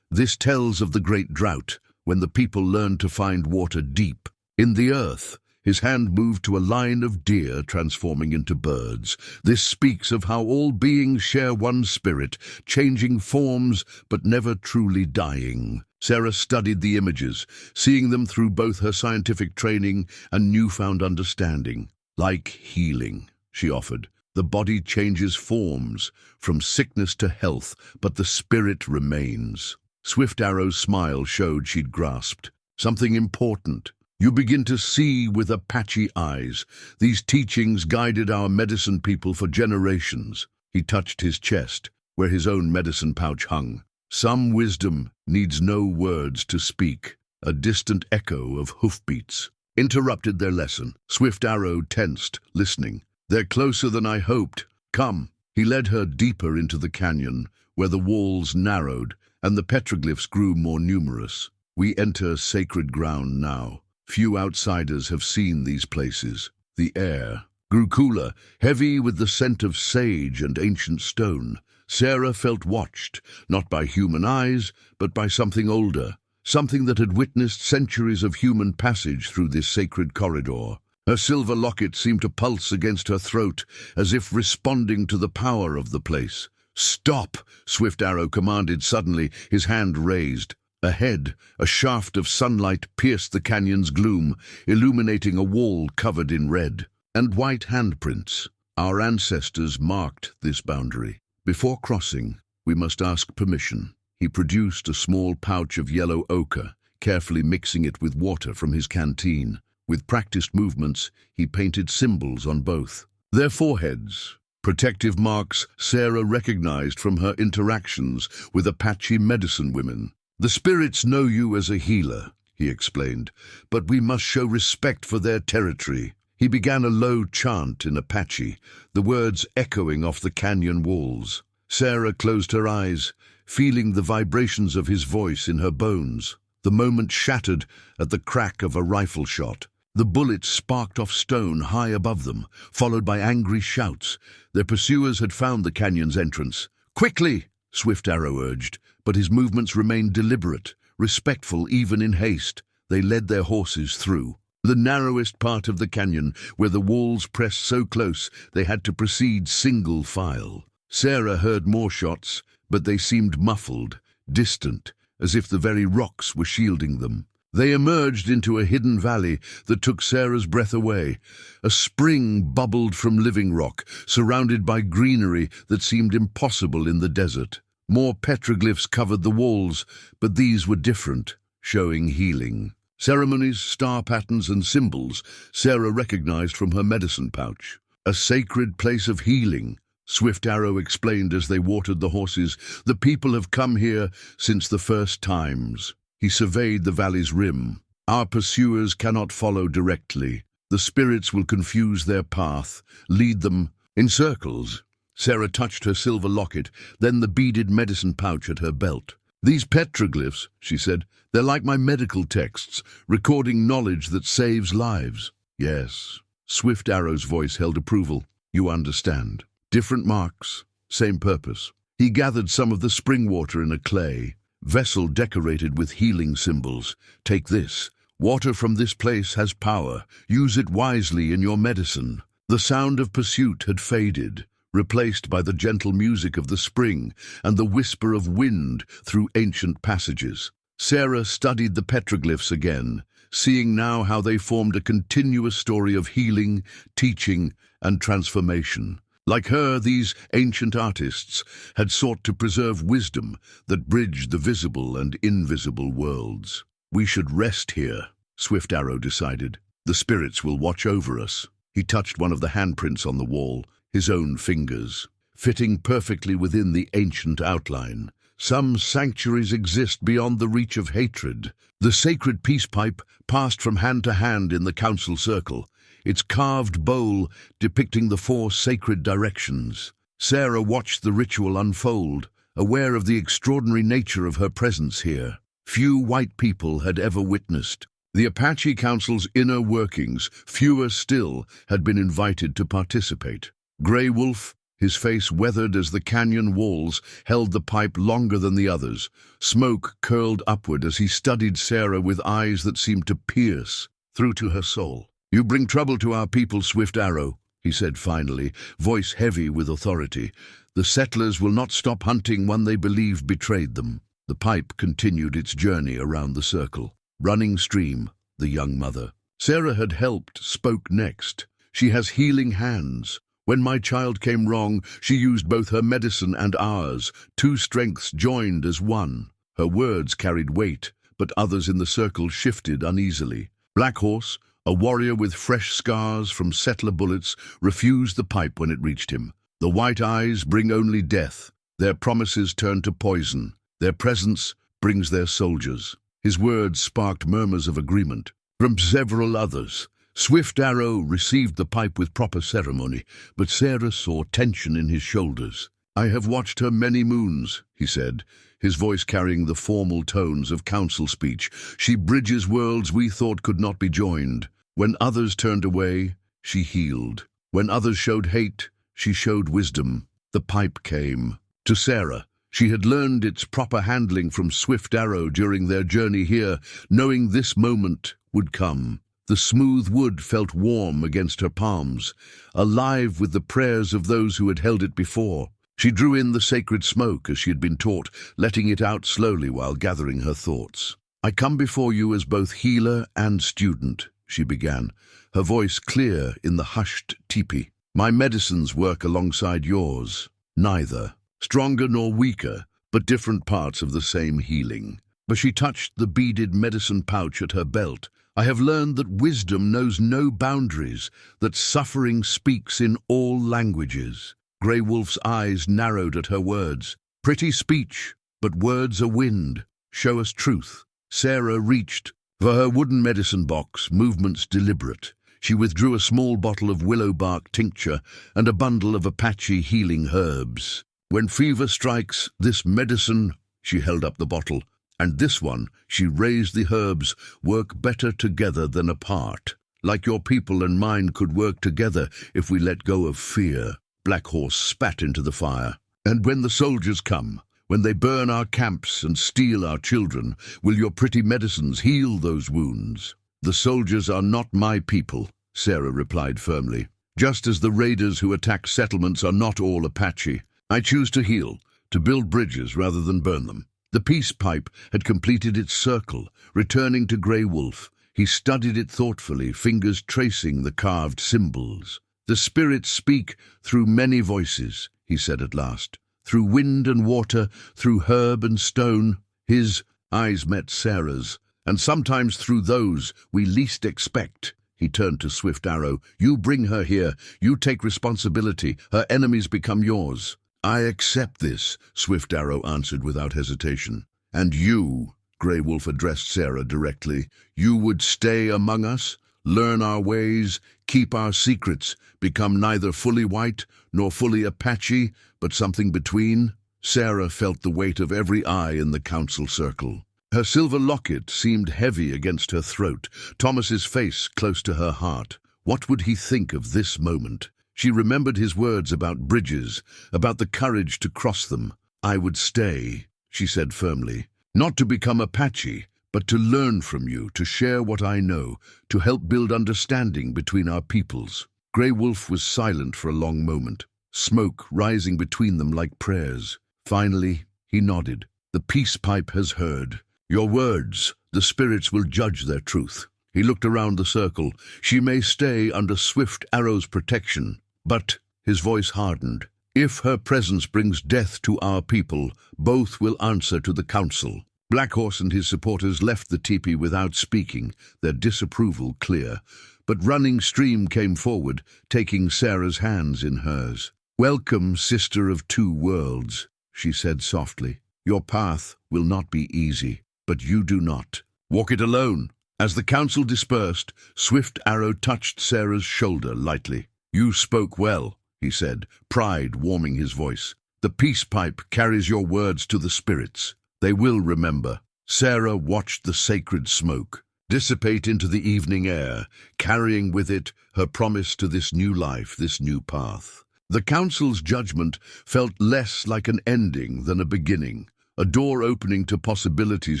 "This tells of the great drought, when the people learned to find water deep in the earth." His hand moved to a line of deer transforming into birds. "This speaks of how all beings share one spirit, changing forms but never truly dying." Sarah studied the images, seeing them through both her scientific training and newfound understanding. "Like healing," she offered. "The body changes forms, from sickness to health, but the spirit remains." Swift Arrow's smile showed she'd grasped something important. "You begin to see with Apache eyes. These teachings guided our medicine people for generations." He touched his chest, where his own medicine pouch hung. "Some wisdom needs no words to speak." A distant echo of hoofbeats interrupted their lesson. Swift Arrow tensed, listening. "They're closer than I hoped. Come." He led her deeper into the canyon, where the walls narrowed and the petroglyphs grew more numerous. "We enter sacred ground now. Few outsiders have seen these places." The air grew cooler, heavy with the scent of sage and ancient stone. Sarah felt watched, not by human eyes, but by something older, something that had witnessed centuries of human passage through this sacred corridor. Her silver locket seemed to pulse against her throat, as if responding to the power of the place. "Stop!" Swift Arrow commanded suddenly, his hand raised. Ahead, a shaft of sunlight pierced the canyon's gloom, illuminating a wall covered in red and white handprints. Our ancestors marked this boundary. "Before crossing, we must ask permission." He produced a small pouch of yellow ochre, carefully mixing it with water from his canteen. With practiced movements, he painted symbols on both their foreheads, protective marks Sarah recognized from her interactions with Apache medicine women. "The spirits know you as a healer," he explained, "but we must show respect for their territory." He began a low chant in Apache, the words echoing off the canyon walls. Sarah closed her eyes, feeling the vibrations of his voice in her bones. The moment shattered at the crack of a rifle shot. The bullets sparked off stone high above them, followed by angry shouts. Their pursuers had found the canyon's entrance. "Quickly!" Swift Arrow urged, but his movements remained deliberate, respectful even in haste. They led their horses through the narrowest part of the canyon, where the walls pressed so close they had to proceed single file. Sarah heard more shots, but they seemed muffled, distant, as if the very rocks were shielding them. They emerged into a hidden valley that took Sarah's breath away. A spring bubbled from living rock, surrounded by greenery that seemed impossible in the desert. More petroglyphs covered the walls, but these were different, showing healing. Ceremonies, star patterns, and symbols Sarah recognized from her medicine pouch. A sacred place of healing, Swift Arrow explained as they watered the horses. The people have come here since the first times. He surveyed the valley's rim. Our pursuers cannot follow directly. The spirits will confuse their path, lead them in circles. Sarah touched her silver locket, then the beaded medicine pouch at her belt. These petroglyphs, she said, they're like my medical texts, recording knowledge that saves lives. Yes. Swift Arrow's voice held approval. You understand. Different marks, same purpose. He gathered some of the spring water in a clay vessel decorated with healing symbols. Take this. Water from this place has power. Use it wisely in your medicine. The sound of pursuit had faded, replaced by the gentle music of the spring and the whisper of wind through ancient passages. Sarah studied the petroglyphs again, seeing now how they formed a continuous story of healing, teaching, and transformation. Like her, these ancient artists had sought to preserve wisdom that bridged the visible and invisible worlds. We should rest here, Swift Arrow decided. The spirits will watch over us. He touched one of the handprints on the wall, his own fingers, fitting perfectly within the ancient outline. Some sanctuaries exist beyond the reach of hatred. The sacred peace pipe passed from hand to hand in the council circle, its carved bowl depicting the 4 sacred directions. Sarah watched the ritual unfold, aware of the extraordinary nature of her presence here. Few white people had ever witnessed the Apache Council's inner workings. Fewer still had been invited to participate. Grey Wolf, his face weathered as the canyon walls, held the pipe longer than the others. Smoke curled upward as he studied Sarah with eyes that seemed to pierce through to her soul. You bring trouble to our people, Swift Arrow, he said finally, voice heavy with authority. The settlers will not stop hunting one they believe betrayed them. The pipe continued its journey around the circle. Running Stream, the young mother Sarah had helped, spoke next. She has healing hands. When my child came wrong, she used both her medicine and ours, 2 strengths joined as one. Her words carried weight, but others in the circle shifted uneasily. Black Horse, a warrior with fresh scars from settler bullets, refused the pipe when it reached him. The white eyes bring only death. Their promises turn to poison. Their presence brings their soldiers. His words sparked murmurs of agreement from several others. Swift Arrow received the pipe with proper ceremony, but Sarah saw tension in his shoulders. I have watched her many moons, he said, his voice carrying the formal tones of council speech. She bridges worlds we thought could not be joined. When others turned away, she healed. When others showed hate, she showed wisdom. The pipe came. To Sarah, she had learned its proper handling from Swift Arrow during their journey here, knowing this moment would come. The smooth wood felt warm against her palms, alive with the prayers of those who had held it before. She drew in the sacred smoke as she had been taught, letting it out slowly while gathering her thoughts. I come before you as both healer and student, she began, her voice clear in the hushed teepee. My medicines work alongside yours. Neither stronger nor weaker, but different parts of the same healing. But she touched the beaded medicine pouch at her belt. I have learned that wisdom knows no boundaries, that suffering speaks in all languages. Grey Wolf's eyes narrowed at her words. Pretty speech, but words are wind. Show us truth. Sarah reached for her wooden medicine box, movements deliberate. She withdrew a small bottle of willow bark tincture and a bundle of Apache healing herbs. When fever strikes, this medicine, she held up the bottle, and this one, she raised the herbs, work better together than apart. Like your people and mine could work together if we let go of fear. Black Horse spat into the fire. And when the soldiers come, when they burn our camps and steal our children, will your pretty medicines heal those wounds? The soldiers are not my people, Sarah replied firmly. Just as the raiders who attack settlements are not all Apache. I choose to heal, to build bridges rather than burn them. The peace pipe had completed its circle, returning to Grey Wolf. He studied it thoughtfully, fingers tracing the carved symbols. "The spirits speak through many voices," he said at last. "Through wind and water, through herb and stone." His eyes met Sarah's, "and sometimes through those we least expect." He turned to Swift Arrow. "You bring her here. You take responsibility. Her enemies become yours." "I accept this," Swift Arrow answered without hesitation. "And you," Grey Wolf addressed Sarah directly, "you would stay among us, learn our ways, keep our secrets, become neither fully white nor fully Apache, but something between?" Sarah felt the weight of every eye in the council circle. Her silver locket seemed heavy against her throat, Thomas's face close to her heart. What would he think of this moment? She remembered his words about bridges, about the courage to cross them. "I would stay," she said firmly, "not to become Apache, but to learn from you, to share what I know, to help build understanding between our peoples." Grey Wolf was silent for a long moment, smoke rising between them like prayers. Finally, he nodded. "The peace pipe has heard. Your words, the spirits will judge their truth." He looked around the circle. "She may stay under Swift Arrow's protection, but," his voice hardened, "if her presence brings death to our people, both will answer to the council." Black Horse and his supporters left the teepee without speaking, their disapproval clear. But Running Stream came forward, taking Sarah's hands in hers. "Welcome, sister of two worlds," she said softly. "Your path will not be easy, but you do not walk it alone." As the council dispersed, Swift Arrow touched Sarah's shoulder lightly. "You spoke well," he said, pride warming his voice. "The peace pipe carries your words to the spirits. They will remember." Sarah watched the sacred smoke dissipate into the evening air, carrying with it her promise to this new life, this new path. The council's judgment felt less like an ending than a beginning, a door opening to possibilities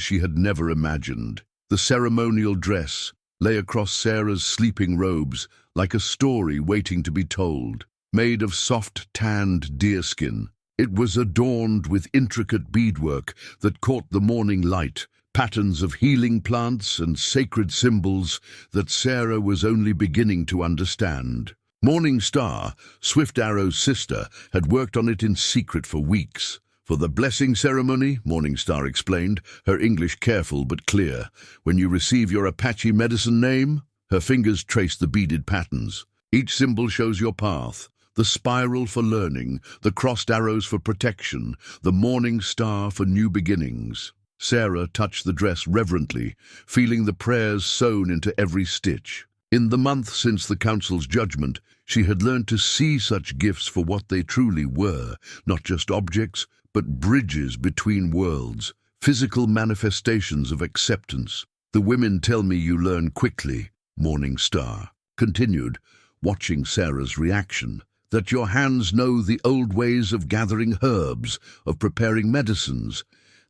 she had never imagined. The ceremonial dress lay across Sarah's sleeping robes like a story waiting to be told, made of soft tanned deerskin. It was adorned with intricate beadwork that caught the morning light, patterns of healing plants and sacred symbols that Sarah was only beginning to understand. Morning Star, Swift Arrow's sister, had worked on it in secret for weeks. "For the blessing ceremony," Morning Star explained, her English careful but clear, "when you receive your Apache medicine name," her fingers traced the beaded patterns. "Each symbol shows your path. The spiral for learning, the crossed arrows for protection, the morning star for new beginnings." Sarah touched the dress reverently, feeling the prayers sewn into every stitch. In the month since the council's judgment, she had learned to see such gifts for what they truly were, not just objects, but bridges between worlds, physical manifestations of acceptance. "The women tell me you learn quickly," Morning Star continued, watching Sarah's reaction, "that your hands know the old ways of gathering herbs, of preparing medicines.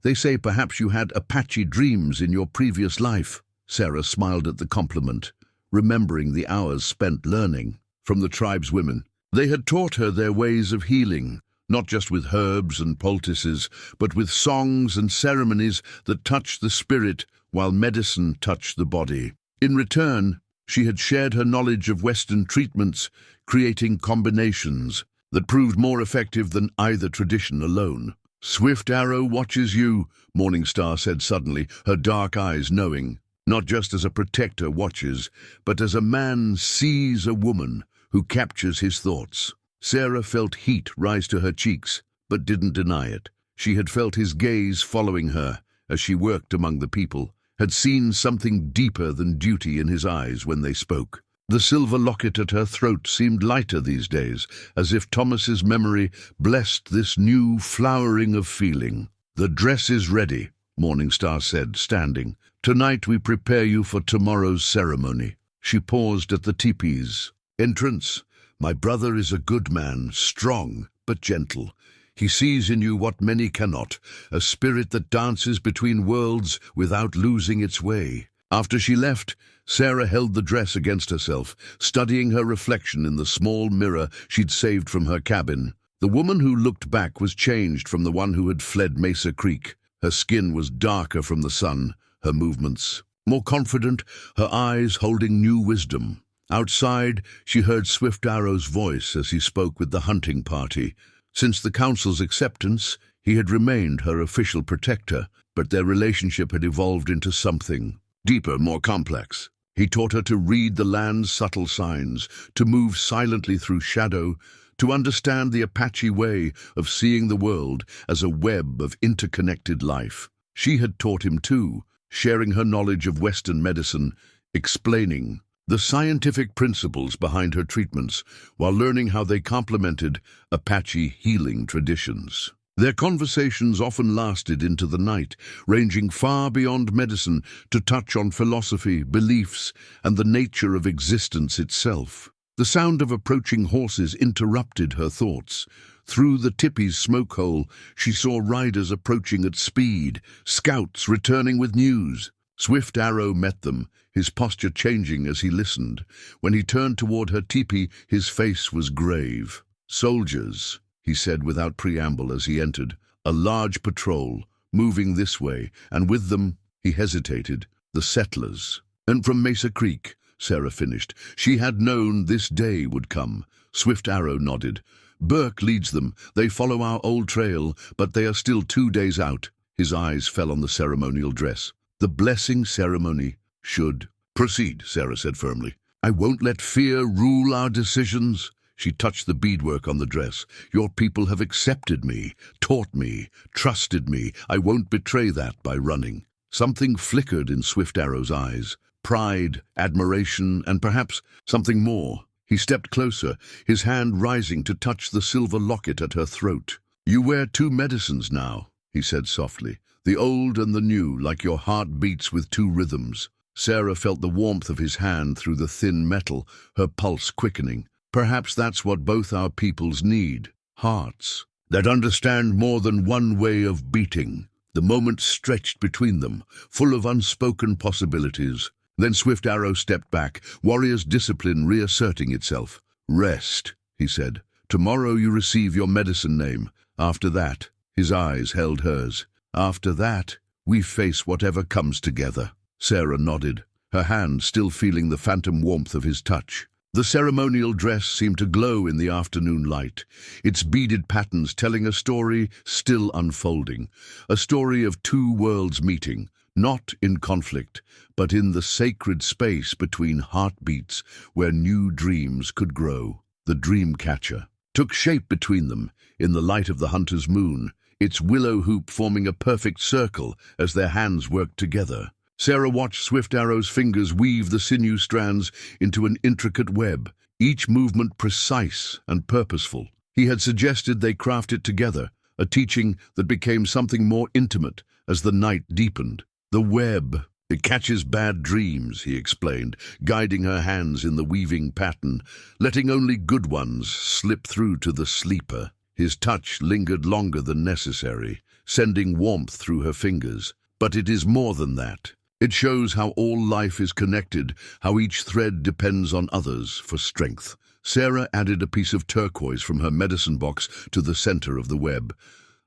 They say perhaps you had Apache dreams in your previous life." Sarah smiled at the compliment, remembering the hours spent learning from the tribe's women. They had taught her their ways of healing, not just with herbs and poultices, but with songs and ceremonies that touched the spirit while medicine touched the body. In return, she had shared her knowledge of Western treatments, creating combinations that proved more effective than either tradition alone. "Swift Arrow watches you," Morning Star said suddenly, her dark eyes knowing. "Not just as a protector watches, but as a man sees a woman who captures his thoughts." Sarah felt heat rise to her cheeks, but didn't deny it. She had felt his gaze following her as she worked among the people, had seen something deeper than duty in his eyes when they spoke. The silver locket at her throat seemed lighter these days, as if Thomas's memory blessed this new flowering of feeling. "The dress is ready," Morning Star said, standing. "Tonight we prepare you for tomorrow's ceremony." She paused at the teepee's entrance. "My brother is a good man, strong but gentle. He sees in you what many cannot, a spirit that dances between worlds without losing its way." After she left, Sarah held the dress against herself, studying her reflection in the small mirror she'd saved from her cabin. The woman who looked back was changed from the one who had fled Mesa Creek. Her skin was darker from the sun, her movements more confident, her eyes holding new wisdom. Outside, she heard Swift Arrow's voice as he spoke with the hunting party. Since the council's acceptance, he had remained her official protector, but their relationship had evolved into something deeper, more complex. He taught her to read the land's subtle signs, to move silently through shadow, to understand the Apache way of seeing the world as a web of interconnected life. She had taught him too, sharing her knowledge of Western medicine, explaining the scientific principles behind her treatments, while learning how they complemented Apache healing traditions. Their conversations often lasted into the night, ranging far beyond medicine to touch on philosophy, beliefs, and the nature of existence itself. The sound of approaching horses interrupted her thoughts. Through the tipi's smoke hole, she saw riders approaching at speed, scouts returning with news. Swift Arrow met them, his posture changing as he listened. When he turned toward her teepee, his face was grave. "Soldiers," he said without preamble as he entered. "A large patrol, moving this way, and with them," he hesitated, "the settlers." "And from Mesa Creek," Sarah finished. She had known this day would come. Swift Arrow nodded. "Burke leads them. They follow our old trail, but they are still 2 days out." His eyes fell on the ceremonial dress. "The blessing ceremony should proceed," Sarah said firmly. "I won't let fear rule our decisions." She touched the beadwork on the dress. "Your people have accepted me, taught me, trusted me. I won't betray that by running." Something flickered in Swift Arrow's eyes. Pride, admiration, and perhaps something more. He stepped closer, his hand rising to touch the silver locket at her throat. "You wear 2 medicines now," he said softly. "The old and the new, like your heart beats with 2 rhythms." Sarah felt the warmth of his hand through the thin metal, her pulse quickening. "Perhaps that's what both our peoples need. Hearts that understand more than one way of beating." The moment stretched between them, full of unspoken possibilities. Then Swift Arrow stepped back, warrior's discipline reasserting itself. "Rest," he said. "Tomorrow you receive your medicine name. After that," his eyes held hers, "after that, we face whatever comes together." Sarah nodded, her hand still feeling the phantom warmth of his touch. The ceremonial dress seemed to glow in the afternoon light, its beaded patterns telling a story still unfolding, a story of 2 worlds meeting, not in conflict, but in the sacred space between heartbeats where new dreams could grow. The dream catcher took shape between them in the light of the hunter's moon, its willow hoop forming a perfect circle as their hands worked together. Sarah watched Swift Arrow's fingers weave the sinew strands into an intricate web, each movement precise and purposeful. He had suggested they craft it together, a teaching that became something more intimate as the night deepened. "The web, it catches bad dreams," he explained, guiding her hands in the weaving pattern, letting only good ones slip through to the sleeper. His touch lingered longer than necessary, sending warmth through her fingers. "But it is more than that. It shows how all life is connected, how each thread depends on others for strength." Sarah added a piece of turquoise from her medicine box to the center of the web.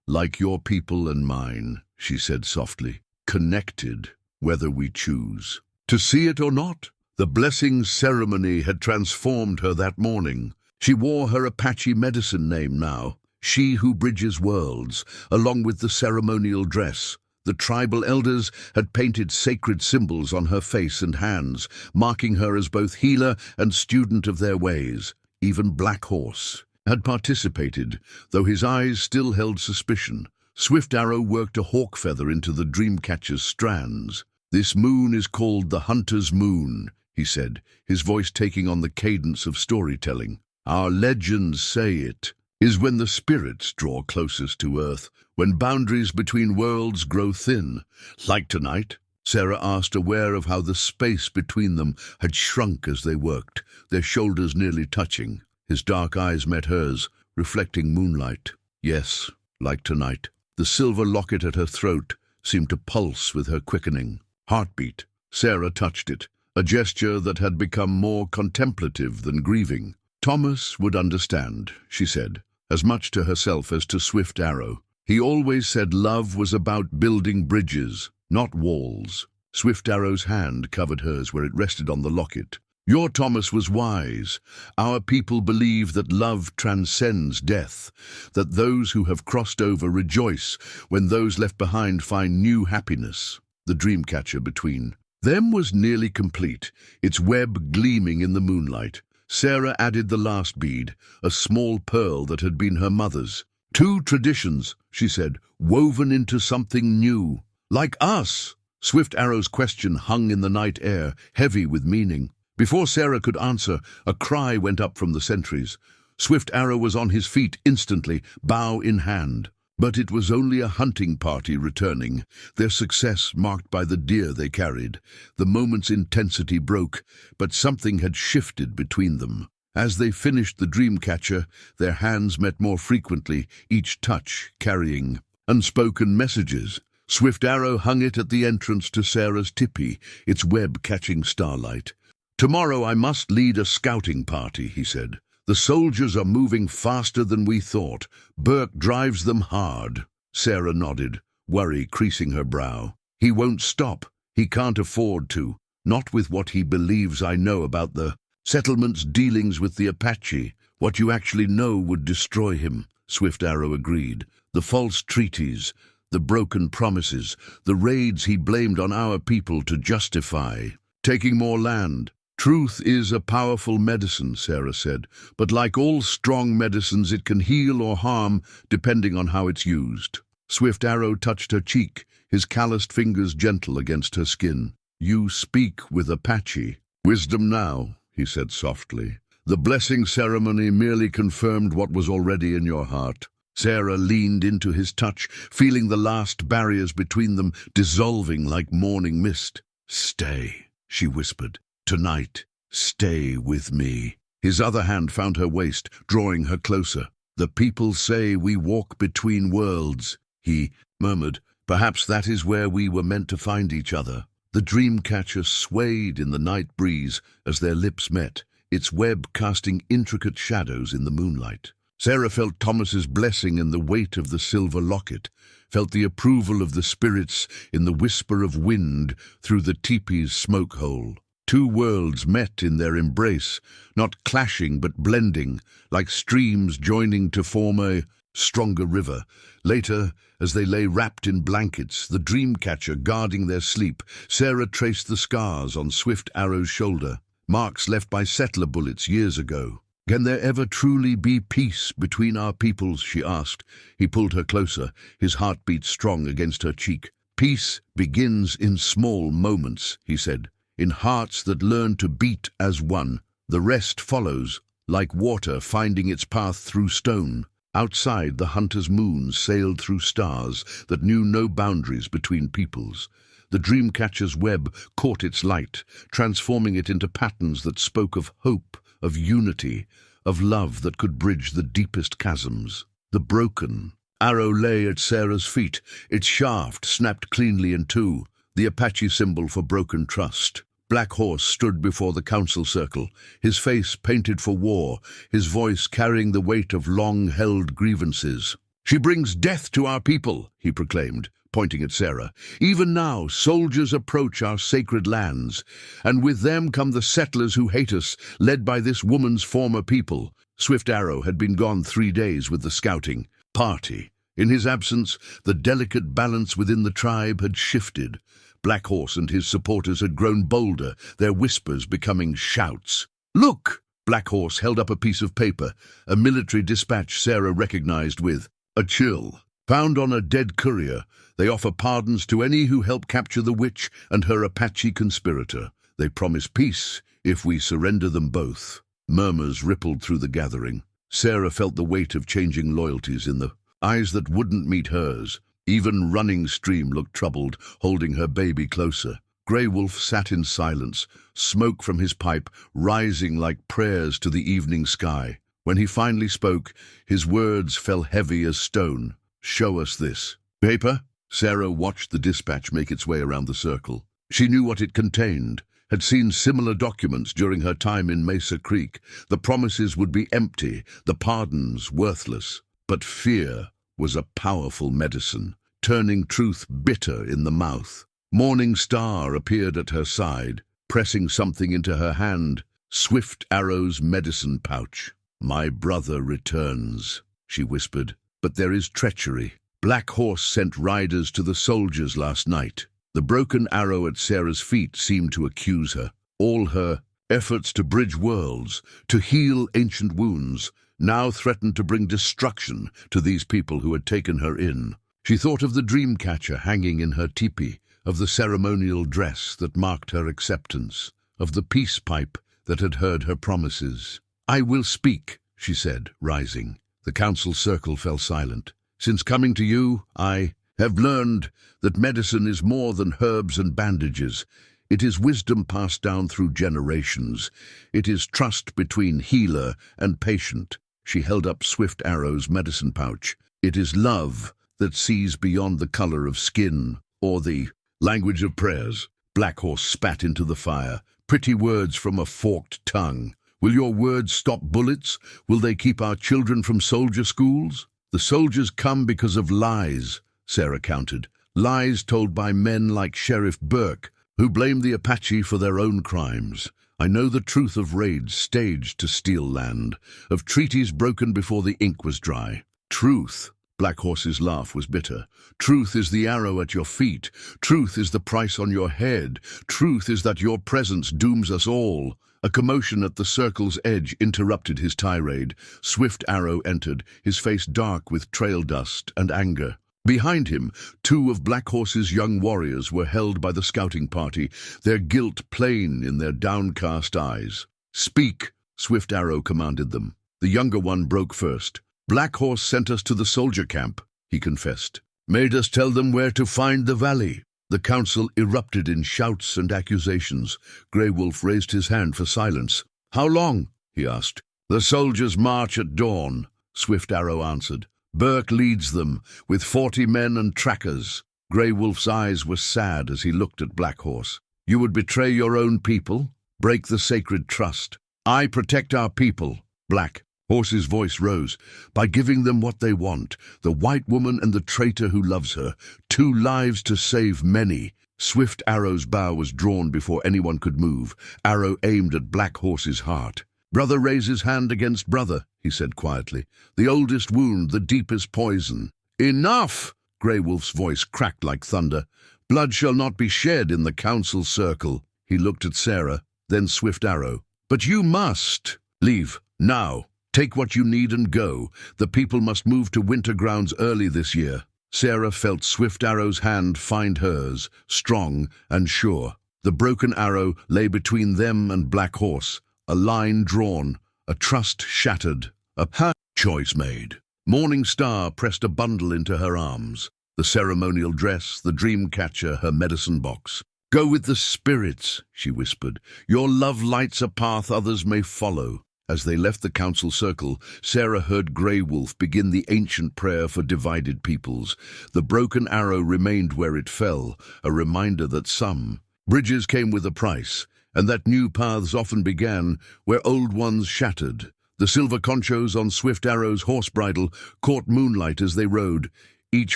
"Like your people and mine," she said softly, "connected, whether we choose to see it or not." The blessing ceremony had transformed her that morning. She wore her Apache medicine name now, she who bridges worlds, along with the ceremonial dress. The tribal elders had painted sacred symbols on her face and hands, marking her as both healer and student of their ways. Even Black Horse had participated, though his eyes still held suspicion. Swift Arrow worked a hawk feather into the dreamcatcher's strands. "This moon is called the Hunter's Moon," he said, his voice taking on the cadence of storytelling. "Our legends say it is when the spirits draw closest to Earth, when boundaries between worlds grow thin." "Like tonight?" Sarah asked, aware of how the space between them had shrunk as they worked, their shoulders nearly touching. His dark eyes met hers, reflecting moonlight. "Yes, like tonight." The silver locket at her throat seemed to pulse with her quickening heartbeat. Sarah touched it, a gesture that had become more contemplative than grieving. "Thomas would understand," she said, as much to herself as to Swift Arrow. He always said love was about building bridges, not walls. Swift Arrow's hand covered hers where it rested on the locket. Your Thomas was wise. Our people believe that love transcends death, that those who have crossed over rejoice when those left behind find new happiness. The dream catcher between them was nearly complete, its web gleaming in the moonlight. Sarah added the last bead, a small pearl that had been her mother's. 2 traditions, she said, woven into something new. Like us. Swift Arrow's question hung in the night air, heavy with meaning. Before Sarah could answer, a cry went up from the sentries. Swift Arrow was on his feet instantly, bow in hand. But it was only a hunting party returning, their success marked by the deer they carried. The moment's intensity broke, but something had shifted between them. As they finished the dream catcher, their hands met more frequently, each touch carrying unspoken messages. Swift Arrow hung it at the entrance to Sarah's tipi, its web catching starlight. "Tomorrow I must lead a scouting party," he said. "The soldiers are moving faster than we thought. Burke drives them hard." Sarah nodded, worry creasing her brow. "He won't stop. He can't afford to. Not with what he believes I know about the settlement's dealings with the Apache. What you actually know would destroy him," Swift Arrow agreed. "The false treaties, the broken promises, the raids he blamed on our people to justify taking more land. Truth is a powerful medicine," Sarah said, "but like all strong medicines it can heal or harm depending on how it's used." Swift Arrow touched her cheek, his calloused fingers gentle against her skin. "You speak with Apache." "Wisdom now," he said softly. "The blessing ceremony merely confirmed what was already in your heart." Sarah leaned into his touch, feeling the last barriers between them dissolving like morning mist. "Stay," she whispered. "Tonight, stay with me." His other hand found her waist, drawing her closer. "The people say we walk between worlds," he murmured. "Perhaps that is where we were meant to find each other." The dream catcher swayed in the night breeze as their lips met, its web casting intricate shadows in the moonlight. Sarah felt Thomas's blessing in the weight of the silver locket, felt the approval of the spirits in the whisper of wind through the teepee's smoke hole. 2 worlds met in their embrace, not clashing but blending, like streams joining to form a stronger river. Later, as they lay wrapped in blankets, the dream catcher guarding their sleep, Sarah traced the scars on Swift Arrow's shoulder, marks left by settler bullets years ago. "Can there ever truly be peace between our peoples?" she asked. He pulled her closer, his heartbeat strong against her cheek. "Peace begins in small moments," he said. "In hearts that learn to beat as one. The rest follows, like water finding its path through stone." Outside, the hunter's moon sailed through stars that knew no boundaries between peoples. The dream catcher's web caught its light, transforming it into patterns that spoke of hope, of unity, of love that could bridge the deepest chasms. The broken arrow lay at Sarah's feet, its shaft snapped cleanly in 2, the Apache symbol for broken trust. Black Horse stood before the council circle, his face painted for war, his voice carrying the weight of long-held grievances. "She brings death to our people," he proclaimed, pointing at Sarah. "Even now, soldiers approach our sacred lands, and with them come the settlers who hate us, led by this woman's former people." Swift Arrow had been gone 3 days with the scouting party. In his absence, the delicate balance within the tribe had shifted. Black Horse and his supporters had grown bolder, their whispers becoming shouts. "Look!" Black Horse held up a piece of paper, a military dispatch Sarah recognized with a chill. "Found on a dead courier, they offer pardons to any who help capture the witch and her Apache conspirator. They promise peace if we surrender them both." Murmurs rippled through the gathering. Sarah felt the weight of changing loyalties in the eyes that wouldn't meet hers. Even Running Stream looked troubled, holding her baby closer. Grey Wolf sat in silence, smoke from his pipe rising like prayers to the evening sky. When he finally spoke, his words fell heavy as stone. "Show us this." "Paper?" Sarah watched the dispatch make its way around the circle. She knew what it contained, had seen similar documents during her time in Mesa Creek. The promises would be empty, the pardons worthless. But fear was a powerful medicine, turning truth bitter in the mouth. Morning Star appeared at her side, pressing something into her hand. Swift Arrow's medicine pouch. "My brother returns," she whispered. "But there is treachery. Black Horse sent riders to the soldiers last night." The broken arrow at Sarah's feet seemed to accuse her. All her efforts to bridge worlds, to heal ancient wounds, now threatened to bring destruction to these people who had taken her in. She thought of the dream catcher hanging in her teepee, of the ceremonial dress that marked her acceptance, of the peace pipe that had heard her promises. "I will speak," she said, rising. The council circle fell silent. "Since coming to you, I have learned that medicine is more than herbs and bandages. It is wisdom passed down through generations. It is trust between healer and patient." She held up Swift Arrow's medicine pouch. "It is love that sees beyond the color of skin or the language of prayers." Black Horse spat into the fire. "Pretty words from a forked tongue. Will your words stop bullets? Will they keep our children from soldier schools?" "The soldiers come because of lies," Sarah countered. "Lies told by men like Sheriff Burke, who blame the Apache for their own crimes. I know the truth of raids staged to steal land, of treaties broken before the ink was dry. Truth." Black Horse's laugh was bitter. "Truth is the arrow at your feet. Truth is the price on your head. Truth is that your presence dooms us all." A commotion at the circle's edge interrupted his tirade. Swift Arrow entered, his face dark with trail dust and anger. Behind him, 2 of Black Horse's young warriors were held by the scouting party, their guilt plain in their downcast eyes. "Speak," Swift Arrow commanded them. The younger one broke first. "Black Horse sent us to the soldier camp," he confessed. "Made us tell them where to find the valley." The council erupted in shouts and accusations. Grey Wolf raised his hand for silence. "How long?" he asked. "The soldiers march at dawn," Swift Arrow answered. "Burke leads them, with 40 men and trackers." Grey Wolf's eyes were sad as he looked at Black Horse. "You would betray your own people? Break the sacred trust?" "I protect our people." Black Horse's voice rose. "By giving them what they want, the white woman and the traitor who loves her. 2 lives to save many." Swift Arrow's bow was drawn before anyone could move. Arrow aimed at Black Horse's heart. "Brother raises hand against brother," he said quietly. "The oldest wound, the deepest poison." "Enough!" Grey Wolf's voice cracked like thunder. "Blood shall not be shed in the council circle." He looked at Sarah, then Swift Arrow. "But you must leave now. Take what you need and go. The people must move to winter grounds early this year." Sarah felt Swift Arrow's hand find hers, strong and sure. The broken arrow lay between them and Black Horse, a line drawn, a trust shattered, a choice made. Morning Star pressed a bundle into her arms, the ceremonial dress, the dream catcher, her medicine box. "Go with the spirits," she whispered. "Your love lights a path others may follow." As they left the council circle, Sarah heard Grey Wolf begin the ancient prayer for divided peoples. The broken arrow remained where it fell, a reminder that some bridges came with a price, and that new paths often began where old ones shattered. The silver conchos on Swift Arrow's horse bridle caught moonlight as they rode, each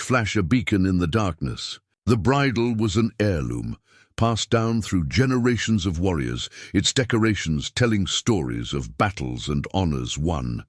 flash a beacon in the darkness. The bridle was an heirloom, passed down through generations of warriors, its decorations telling stories of battles and honors won.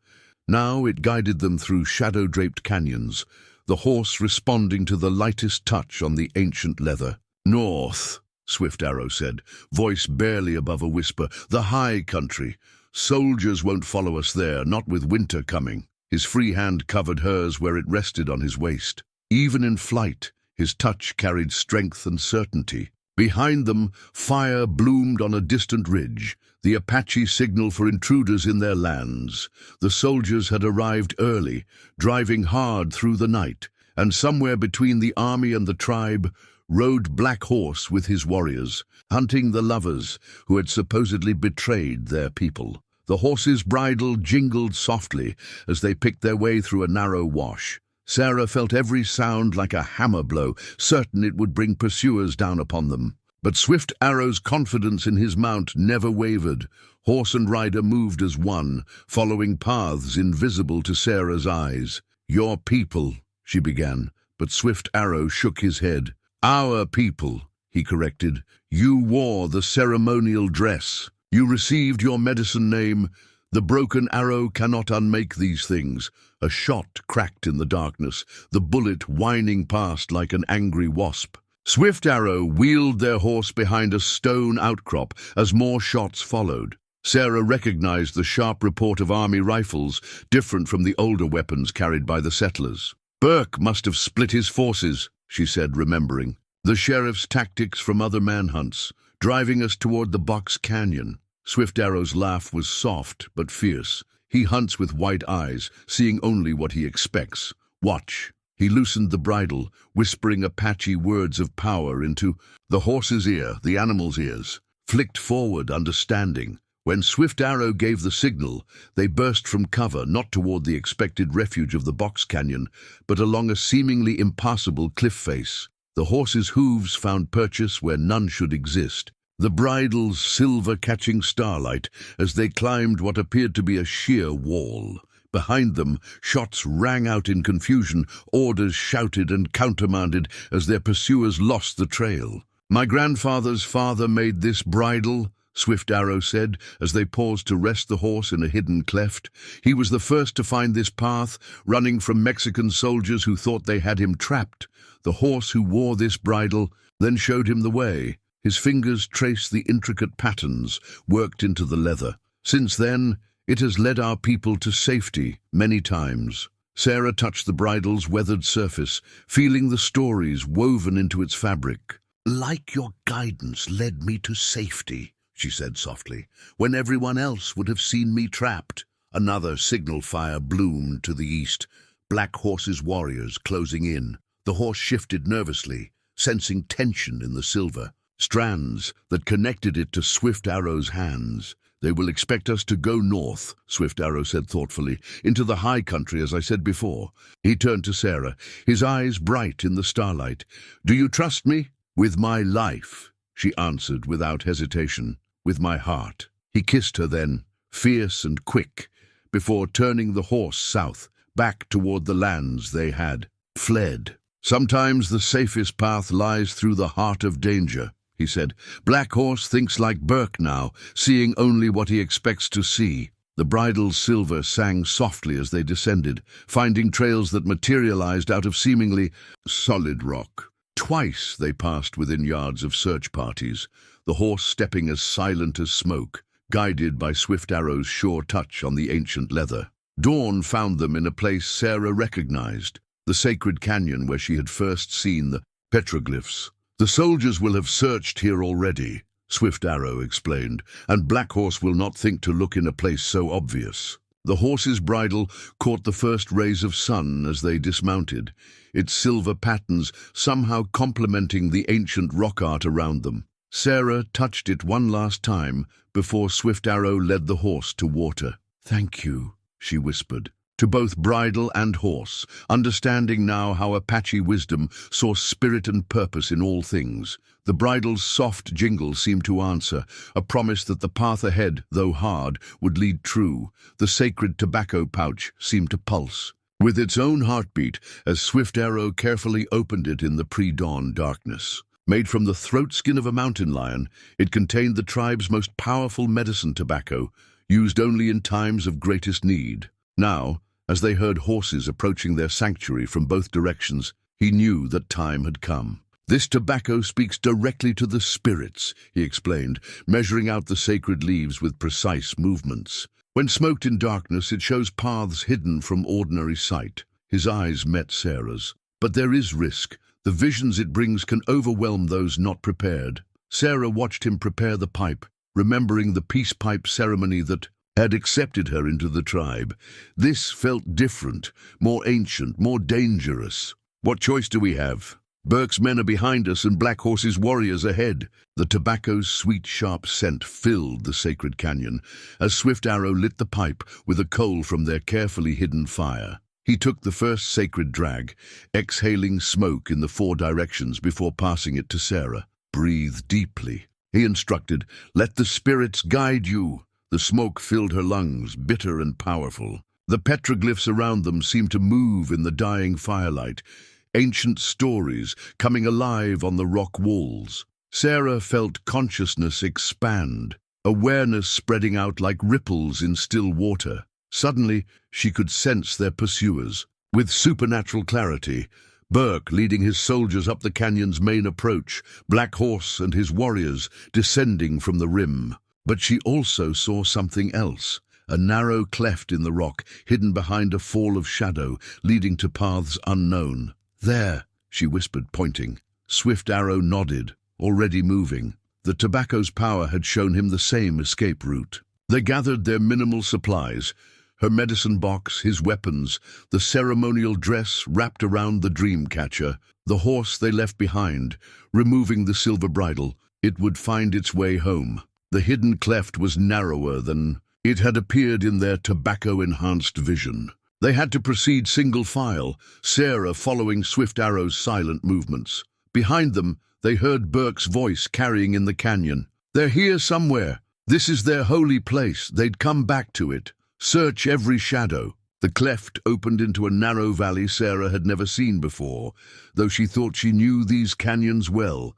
Now it guided them through shadow-draped canyons, the horse responding to the lightest touch on the ancient leather. "North," Swift Arrow said, voice barely above a whisper. "The high country. Soldiers won't follow us there, not with winter coming." His free hand covered hers where it rested on his waist. Even in flight, his touch carried strength and certainty. Behind them, fire bloomed on a distant ridge, the Apache signal for intruders in their lands. The soldiers had arrived early, driving hard through the night, and somewhere between the army and the tribe rode Black Horse with his warriors, hunting the lovers who had supposedly betrayed their people. The horse's bridle jingled softly as they picked their way through a narrow wash. Sarah felt every sound like a hammer blow, certain it would bring pursuers down upon them. But Swift Arrow's confidence in his mount never wavered. Horse and rider moved as one, following paths invisible to Sarah's eyes. "Your people," she began, but Swift Arrow shook his head. Our people, he corrected. You wore the ceremonial dress. You received your medicine name. The broken arrow cannot unmake these things. A shot cracked in the darkness, the bullet whining past like an angry wasp. Swift Arrow wheeled their horse behind a stone outcrop as more shots followed. Sarah recognized the sharp report of army rifles, different from the older weapons carried by the settlers. Burke must have split his forces, she said, remembering. The sheriff's tactics from other manhunts, driving us toward the Box Canyon. Swift Arrow's laugh was soft but fierce. He hunts with white eyes, seeing only what he expects. Watch. He loosened the bridle, whispering Apache words of power into the horse's ear, the animal's ears. Flicked forward, understanding. When Swift Arrow gave the signal, they burst from cover, not toward the expected refuge of the Box Canyon, but along a seemingly impassable cliff face. The horse's hooves found purchase where none should exist. The bridle's silver catching starlight as they climbed what appeared to be a sheer wall. Behind them, shots rang out in confusion, orders shouted and countermanded as their pursuers lost the trail. My grandfather's father made this bridle, Swift Arrow said, as they paused to rest the horse in a hidden cleft. He was the first to find this path, running from Mexican soldiers who thought they had him trapped. The horse who wore this bridle then showed him the way. His fingers traced the intricate patterns worked into the leather. Since then, it has led our people to safety many times. Sarah touched the bridle's weathered surface, feeling the stories woven into its fabric. Like your guidance led me to safety, she said softly, when everyone else would have seen me trapped. Another signal fire bloomed to the east, Black Horse's warriors closing in. The horse shifted nervously, sensing tension in the silver. Strands that connected it to Swift Arrow's hands. They will expect us to go north, Swift Arrow said thoughtfully, into the high country, as I said before. He turned to Sarah, his eyes bright in the starlight. Do you trust me? With my life, she answered without hesitation. With my heart. He kissed her then, fierce and quick, before turning the horse south, back toward the lands they had fled. Sometimes the safest path lies through the heart of danger, he said. Black Horse thinks like Burke now, seeing only what he expects to see. The bridle's silver sang softly as they descended, finding trails that materialized out of seemingly solid rock. Twice they passed within yards of search parties, the horse stepping as silent as smoke, guided by Swift Arrow's sure touch on the ancient leather. Dawn found them in a place Sarah recognized, the sacred canyon where she had first seen the petroglyphs. The soldiers will have searched here already, Swift Arrow explained, and Black Horse will not think to look in a place so obvious. The horse's bridle caught the first rays of sun as they dismounted, its silver patterns somehow complementing the ancient rock art around them. Sarah touched it one last time before Swift Arrow led the horse to water. Thank you, she whispered, to both bridle and horse, understanding now how Apache wisdom saw spirit and purpose in all things. The bridle's soft jingle seemed to answer, a promise that the path ahead, though hard, would lead true. The sacred tobacco pouch seemed to pulse, with its own heartbeat, as Swift Arrow carefully opened it in the pre-dawn darkness. Made from the throat skin of a mountain lion, it contained the tribe's most powerful medicine tobacco, used only in times of greatest need. Now, as they heard horses approaching their sanctuary from both directions, he knew that time had come. This tobacco speaks directly to the spirits, he explained, measuring out the sacred leaves with precise movements. When smoked in darkness, it shows paths hidden from ordinary sight. His eyes met Sarah's. But there is risk. The visions it brings can overwhelm those not prepared. Sarah watched him prepare the pipe, remembering the peace pipe ceremony that had accepted her into the tribe. This felt different, more ancient, more dangerous. What choice do we have? Burke's men are behind us and Black Horse's warriors ahead. The tobacco's sweet, sharp scent filled the sacred canyon as Swift Arrow lit the pipe with a coal from their carefully hidden fire. He took the first sacred drag, exhaling smoke in the 4 directions before passing it to Sarah. Breathe deeply, he instructed. Let the spirits guide you. The smoke filled her lungs, bitter and powerful. The petroglyphs around them seemed to move in the dying firelight, ancient stories coming alive on the rock walls. Sarah felt consciousness expand, awareness spreading out like ripples in still water. Suddenly, she could sense their pursuers. With supernatural clarity, Burke leading his soldiers up the canyon's main approach, Black Horse and his warriors descending from the rim. But she also saw something else. A narrow cleft in the rock, hidden behind a fall of shadow, leading to paths unknown. "There," she whispered, pointing. Swift Arrow nodded, already moving. The tobacco's power had shown him the same escape route. They gathered their minimal supplies, her medicine box, his weapons, the ceremonial dress wrapped around the dream catcher, the horse they left behind, removing the silver bridle. It would find its way home. The hidden cleft was narrower than it had appeared in their tobacco-enhanced vision. They had to proceed single file, Sarah following Swift Arrow's silent movements. Behind them, they heard Burke's voice carrying in the canyon. "They're here somewhere. This is their holy place. They'd come back to it. Search every shadow." The cleft opened into a narrow valley Sarah had never seen before, though she thought she knew these canyons well.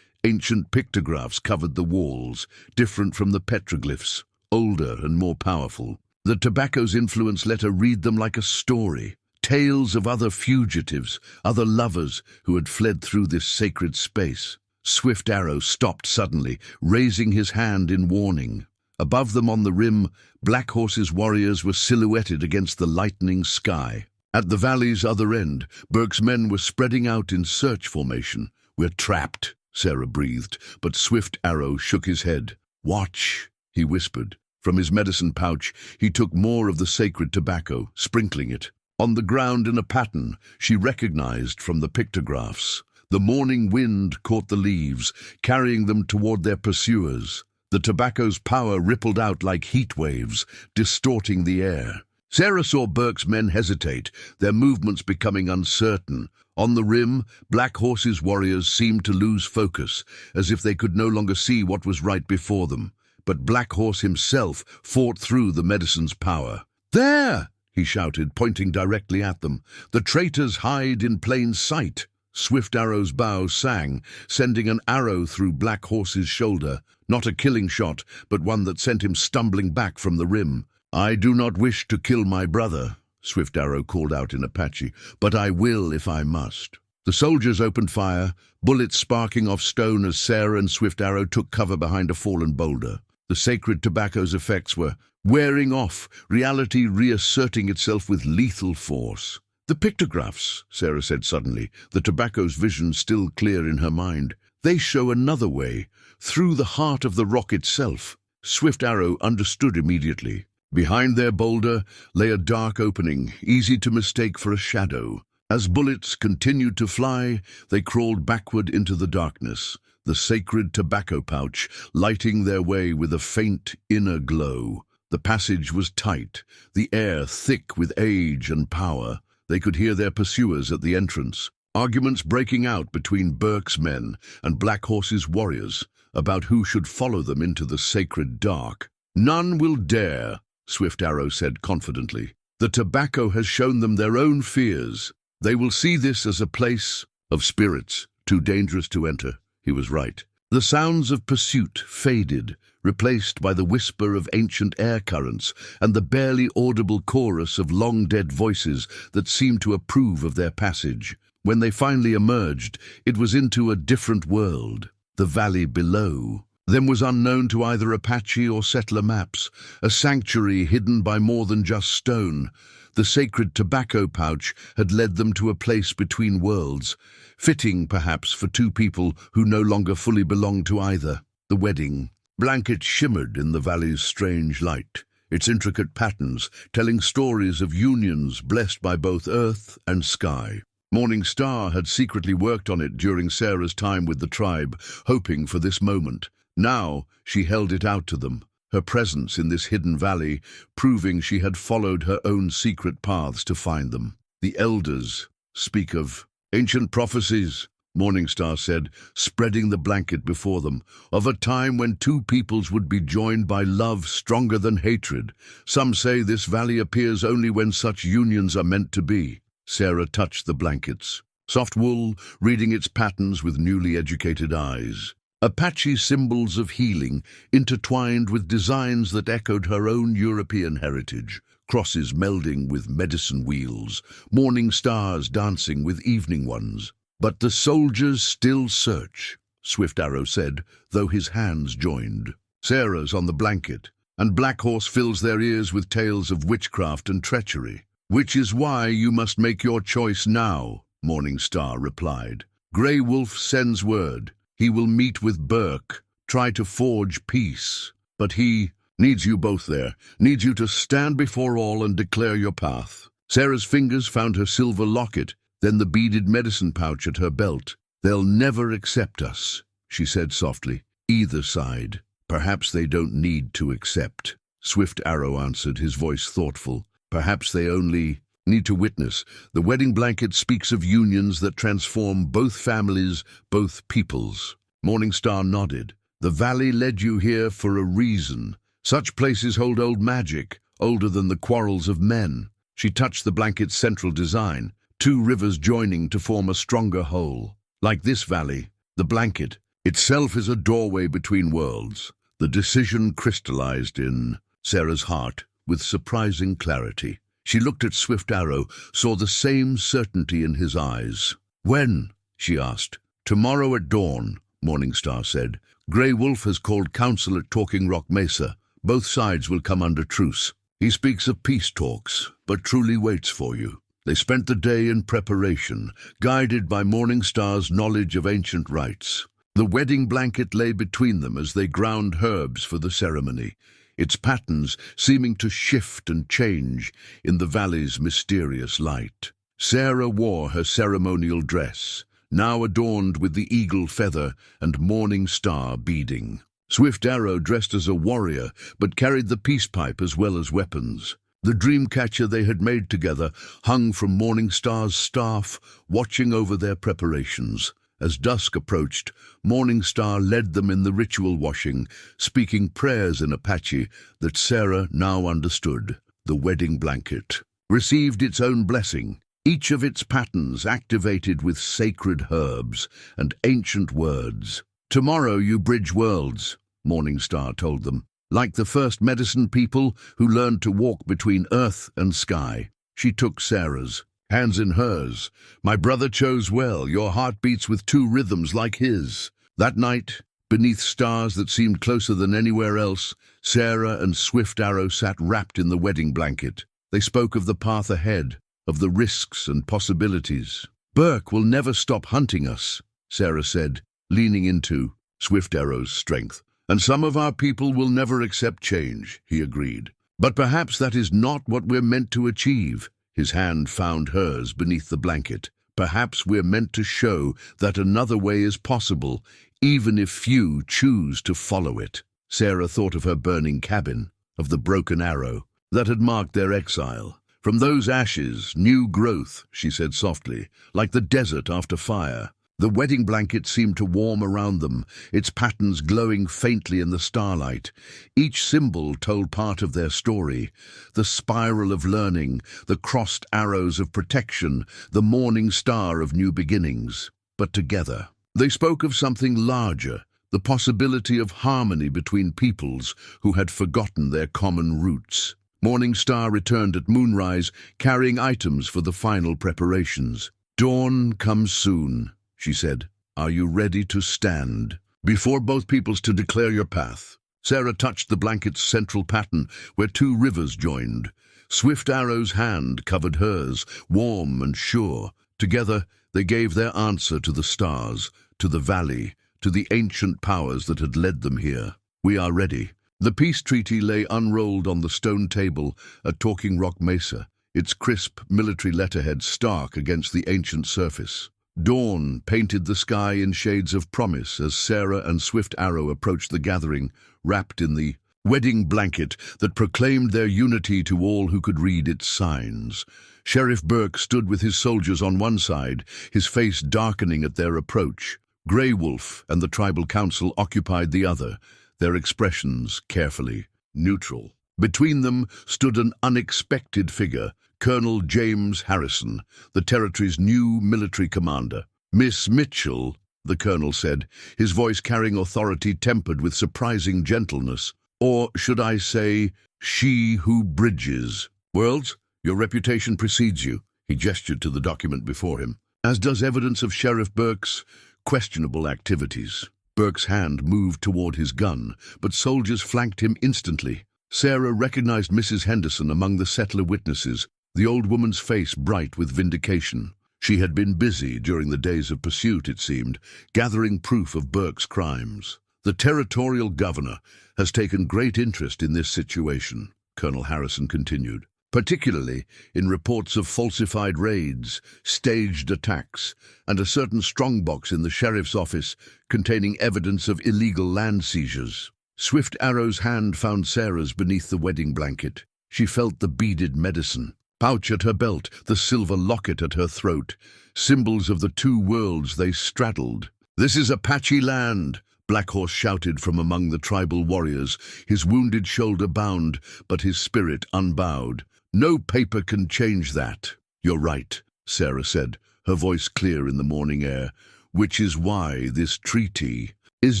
Ancient pictographs covered the walls, different from the petroglyphs, older and more powerful. The tobacco's influence let her read them like a story, tales of other fugitives, other lovers who had fled through this sacred space. Swift Arrow stopped suddenly, raising his hand in warning. Above them on the rim, Black Horse's warriors were silhouetted against the lightening sky. At the valley's other end, Burke's men were spreading out in search formation. "We're trapped," Sarah breathed, but Swift Arrow shook his head. "Watch," he whispered. From his medicine pouch, he took more of the sacred tobacco, sprinkling it. On the ground in a pattern she recognized from the pictographs. The morning wind caught the leaves, carrying them toward their pursuers. The tobacco's power rippled out like heat waves, distorting the air. Sarah saw Burke's men hesitate, their movements becoming uncertain. On the rim, Black Horse's warriors seemed to lose focus, as if they could no longer see what was right before them. But Black Horse himself fought through the medicine's power. "There!" he shouted, pointing directly at them. "The traitors hide in plain sight." Swift Arrow's bow sang, sending an arrow through Black Horse's shoulder. Not a killing shot, but one that sent him stumbling back from the rim. "I do not wish to kill my brother," Swift Arrow called out in Apache, "but I will if I must." The soldiers opened fire, bullets sparking off stone as Sarah and Swift Arrow took cover behind a fallen boulder. The sacred tobacco's effects were wearing off, reality reasserting itself with lethal force. "The pictographs," Sarah said suddenly, the tobacco's vision still clear in her mind. "They show another way, through the heart of the rock itself." Swift Arrow understood immediately. Behind their boulder lay a dark opening, easy to mistake for a shadow. As bullets continued to fly, they crawled backward into the darkness, the sacred tobacco pouch lighting their way with a faint inner glow. The passage was tight, the air thick with age and power. They could hear their pursuers at the entrance, arguments breaking out between Burke's men and Black Horse's warriors about who should follow them into the sacred dark. "None will dare," Swift Arrow said confidently. "The tobacco has shown them their own fears. They will see this as a place of spirits, too dangerous to enter." He was right. The sounds of pursuit faded, replaced by the whisper of ancient air currents and the barely audible chorus of long-dead voices that seemed to approve of their passage. When they finally emerged, it was into a different world. The valley below them was unknown to either Apache or settler maps, a sanctuary hidden by more than just stone. The sacred tobacco pouch had led them to a place between worlds, fitting perhaps for two people who no longer fully belonged to either. The wedding blanket shimmered in the valley's strange light, its intricate patterns telling stories of unions blessed by both earth and sky. Morning Star had secretly worked on it during Sarah's time with the tribe, hoping for this moment. Now she held it out to them, her presence in this hidden valley proving she had followed her own secret paths to find them. The elders speak of ancient prophecies, Morningstar said, spreading the blanket before them, of a time when two peoples would be joined by love stronger than hatred. Some say this valley appears only when such unions are meant to be. Sarah touched the blankets. Soft wool, reading its patterns with newly educated eyes. Apache symbols of healing, intertwined with designs that echoed her own European heritage. Crosses melding with medicine wheels, morning stars dancing with evening ones. But the soldiers still search, Swift Arrow said, though his hands joined. Sarah's on the blanket, and Black Horse fills their ears with tales of witchcraft and treachery. Which is why you must make your choice now, Morningstar replied. Grey Wolf sends word. He will meet with Burke, try to forge peace. But he needs you both there, needs you to stand before all and declare your path. Sarah's fingers found her silver locket, then the beaded medicine pouch at her belt. They'll never accept us, she said softly. Either side. Perhaps they don't need to accept. Swift Arrow answered, his voice thoughtful. Perhaps they only need to witness. The wedding blanket speaks of unions that transform both families, both peoples. Morningstar nodded. The valley led you here for a reason. Such places hold old magic, older than the quarrels of men. She touched the blanket's central design. Two rivers joining to form a stronger whole. Like this valley, the blanket itself is a doorway between worlds. The decision crystallized in Sarah's heart with surprising clarity. She looked at Swift Arrow, saw the same certainty in his eyes. When? She asked. Tomorrow at dawn, Morningstar said. Grey Wolf has called council at Talking Rock Mesa. Both sides will come under truce. He speaks of peace talks, but truly waits for you. They spent the day in preparation, guided by Morningstar's knowledge of ancient rites. The wedding blanket lay between them as they ground herbs for the ceremony, its patterns seeming to shift and change in the valley's mysterious light. Sarah wore her ceremonial dress, now adorned with the eagle feather and morning star beading. Swift Arrow dressed as a warrior, but carried the peace pipe as well as weapons. The dream catcher they had made together hung from Morningstar's staff, watching over their preparations. As dusk approached, Morningstar led them in the ritual washing, speaking prayers in Apache that Sarah now understood. The wedding blanket received its own blessing, each of its patterns activated with sacred herbs and ancient words. Tomorrow you bridge worlds, Morningstar told them. Like the first medicine people who learned to walk between earth and sky. She took Sarah's, hands in hers. My brother chose well, your heart beats with two rhythms like his. That night, beneath stars that seemed closer than anywhere else, Sarah and Swift Arrow sat wrapped in the wedding blanket. They spoke of the path ahead, of the risks and possibilities. Burke will never stop hunting us, Sarah said, leaning into Swift Arrow's strength. And some of our people will never accept change, he agreed. But perhaps that is not what we're meant to achieve. His hand found hers beneath the blanket. Perhaps we're meant to show that another way is possible, even if few choose to follow it. Sarah thought of her burning cabin, of the broken arrow that had marked their exile. From those ashes, new growth, she said softly, like the desert after fire. The wedding blanket seemed to warm around them, its patterns glowing faintly in the starlight. Each symbol told part of their story. The spiral of learning, the crossed arrows of protection, the morning star of new beginnings. But together, they spoke of something larger, the possibility of harmony between peoples who had forgotten their common roots. Morningstar returned at moonrise, carrying items for the final preparations. Dawn comes soon, she said. Are you ready to stand before both peoples to declare your path? Sarah touched the blanket's central pattern where two rivers joined. Swift Arrow's hand covered hers, warm and sure. Together, they gave their answer to the stars, to the valley, to the ancient powers that had led them here. We are ready. The peace treaty lay unrolled on the stone table at Talking Rock Mesa, its crisp military letterhead stark against the ancient surface. Dawn painted the sky in shades of promise as Sarah and Swift Arrow approached the gathering, wrapped in the wedding blanket that proclaimed their unity to all who could read its signs. Sheriff Burke stood with his soldiers on one side, his face darkening at their approach. Grey Wolf and the tribal council occupied the other, their expressions carefully neutral. Between them stood an unexpected figure, Colonel James Harrison, the territory's new military commander. "Miss Mitchell," the colonel said, his voice carrying authority tempered with surprising gentleness. "Or should I say, she who bridges. Worlds, your reputation precedes you." He gestured to the document before him, "as does evidence of Sheriff Burke's questionable activities." Burke's hand moved toward his gun, but soldiers flanked him instantly. Sarah recognized Mrs. Henderson among the settler witnesses, the old woman's face bright with vindication. She had been busy during the days of pursuit, it seemed, gathering proof of Burke's crimes. "The territorial governor has taken great interest in this situation," Colonel Harrison continued, "particularly in reports of falsified raids, staged attacks, and a certain strongbox in the sheriff's office containing evidence of illegal land seizures." Swift Arrow's hand found Sarah's beneath the wedding blanket. She felt the beaded medicine pouch at her belt, the silver locket at her throat, symbols of the two worlds they straddled. "This is Apache land," Black Horse shouted from among the tribal warriors, his wounded shoulder bound, but his spirit unbowed. "No paper can change that." "You're right," Sarah said, her voice clear in the morning air, "which is why this treaty is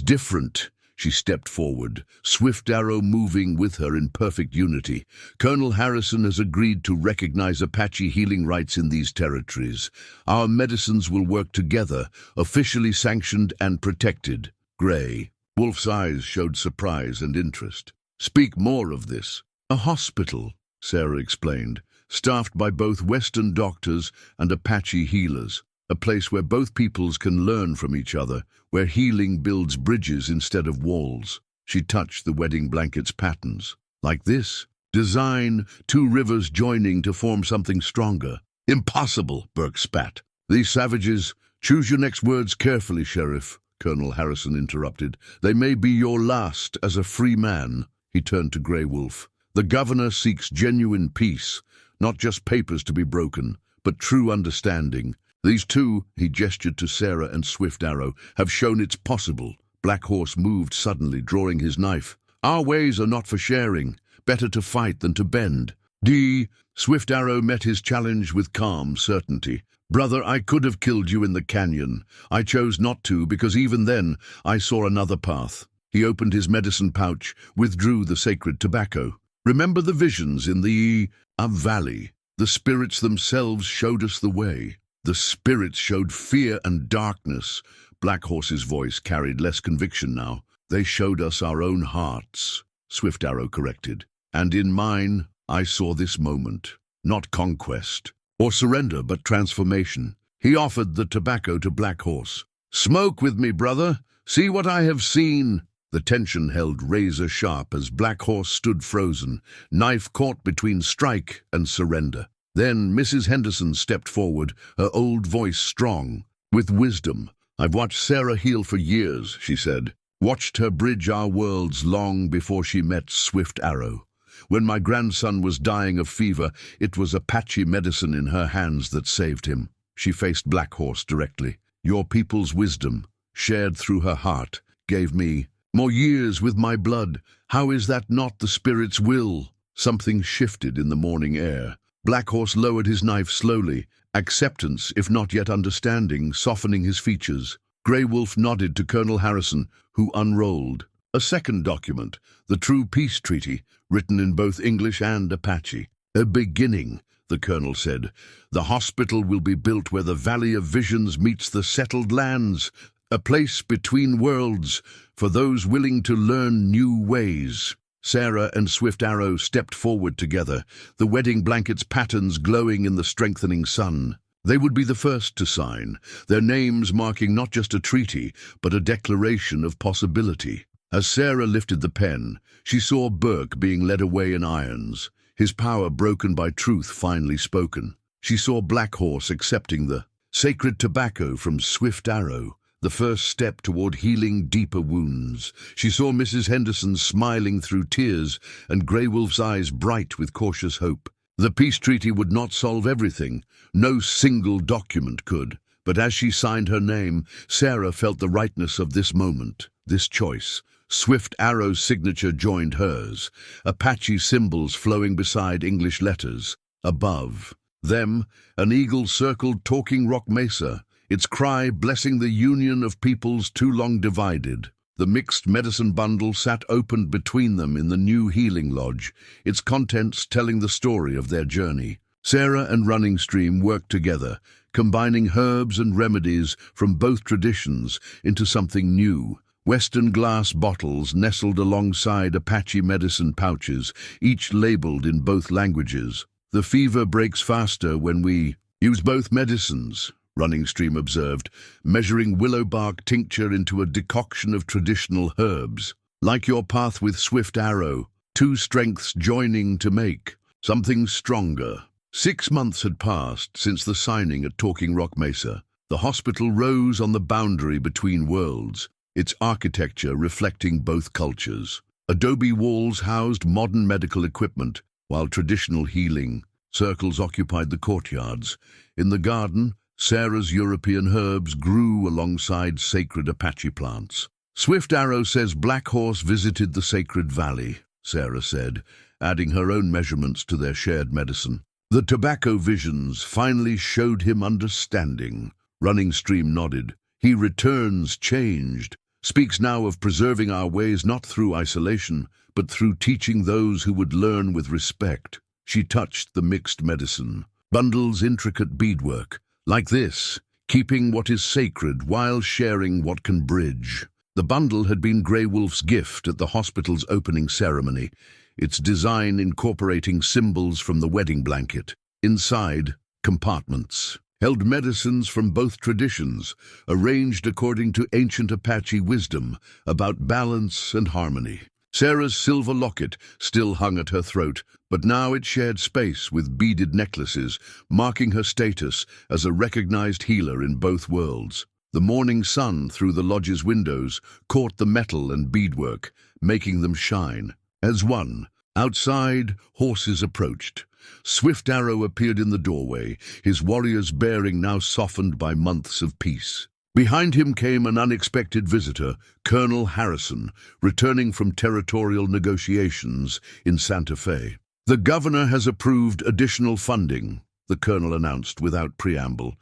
different." She stepped forward, Swift Arrow moving with her in perfect unity. "Colonel Harrison has agreed to recognize Apache healing rights in these territories. Our medicines will work together, officially sanctioned and protected." Grey Wolf's eyes showed surprise and interest. "Speak more of this." "A hospital," Sarah explained, "staffed by both Western doctors and Apache healers. A place where both peoples can learn from each other, where healing builds bridges instead of walls." She touched the wedding blanket's patterns. "Like this? Design, two rivers joining to form something stronger." "Impossible," Burke spat. "These savages—" "Choose your next words carefully, Sheriff," Colonel Harrison interrupted. "They may be your last as a free man." He turned to Grey Wolf. "The governor seeks genuine peace, not just papers to be broken, but true understanding. These two," he gestured to Sarah and Swift Arrow, "have shown it's possible." Black Horse moved suddenly, drawing his knife. "Our ways are not for sharing. Better to fight than to bend." Swift Arrow met his challenge with calm certainty. "Brother, I could have killed you in the canyon. I chose not to because even then I saw another path." He opened his medicine pouch, withdrew the sacred tobacco. "Remember the visions in the valley? The spirits themselves showed us the way." "The spirits showed fear and darkness." Black Horse's voice carried less conviction now. "They showed us our own hearts," Swift Arrow corrected. "And in mine, I saw this moment. Not conquest or surrender, but transformation." He offered the tobacco to Black Horse. "Smoke with me, brother. See what I have seen." The tension held razor sharp as Black Horse stood frozen, knife caught between strike and surrender. Then Mrs. Henderson stepped forward, her old voice strong, with wisdom. "I've watched Sarah heal for years," she said. "Watched her bridge our worlds long before she met Swift Arrow. When my grandson was dying of fever, it was Apache medicine in her hands that saved him." She faced Black Horse directly. "Your people's wisdom, shared through her heart, gave me more years with my blood. How is that not the spirit's will?" Something shifted in the morning air. Black Horse lowered his knife slowly, acceptance, if not yet understanding, softening his features. Grey Wolf nodded to Colonel Harrison, who unrolled a second document, the True Peace Treaty, written in both English and Apache. "A beginning," the colonel said. "The hospital will be built where the Valley of Visions meets the settled lands, a place between worlds for those willing to learn new ways." Sarah and Swift Arrow stepped forward together, the wedding blanket's patterns glowing in the strengthening sun. They would be the first to sign, their names marking not just a treaty, but a declaration of possibility. As Sarah lifted the pen, she saw Burke being led away in irons, his power broken by truth finally spoken. She saw Black Horse accepting the sacred tobacco from Swift Arrow, the first step toward healing deeper wounds. She saw Mrs. Henderson smiling through tears and Grey Wolf's eyes bright with cautious hope. The peace treaty would not solve everything. No single document could. But as she signed her name, Sarah felt the rightness of this moment, this choice. Swift Arrow's signature joined hers, Apache symbols flowing beside English letters. Above them, an eagle circled Talking Rock Mesa, its cry blessing the union of peoples too long divided. The mixed medicine bundle sat opened between them in the new healing lodge, its contents telling the story of their journey. Sarah and Running Stream worked together, combining herbs and remedies from both traditions into something new. Western glass bottles nestled alongside Apache medicine pouches, each labeled in both languages. The fever breaks faster when we use both medicines, Running Stream observed, measuring willow bark tincture into a decoction of traditional herbs. Like your path with Swift Arrow, two strengths joining to make something stronger. 6 months had passed since the signing at Talking Rock Mesa. The hospital rose on the boundary between worlds, its architecture reflecting both cultures. Adobe walls housed modern medical equipment, while traditional healing circles occupied the courtyards. In the garden, Sarah's European herbs grew alongside sacred Apache plants. Swift Arrow says Black Horse visited the sacred valley, Sarah said, adding her own measurements to their shared medicine. The tobacco visions finally showed him understanding. Running Stream nodded. He returns changed, speaks now of preserving our ways not through isolation, but through teaching those who would learn with respect. She touched the mixed medicine, bundles intricate beadwork, like this, keeping what is sacred while sharing what can bridge. The bundle had been Grey Wolf's gift at the hospital's opening ceremony, its design incorporating symbols from the wedding blanket. Inside, compartments held medicines from both traditions, arranged according to ancient Apache wisdom about balance and harmony. Sarah's silver locket still hung at her throat, but now it shared space with beaded necklaces, marking her status as a recognized healer in both worlds. The morning sun through the lodge's windows caught the metal and beadwork, making them shine. As one, outside, horses approached. Swift Arrow appeared in the doorway, his warriors bearing now softened by months of peace. Behind him came an unexpected visitor, Colonel Harrison, returning from territorial negotiations in Santa Fe. The governor has approved additional funding, the colonel announced without preamble.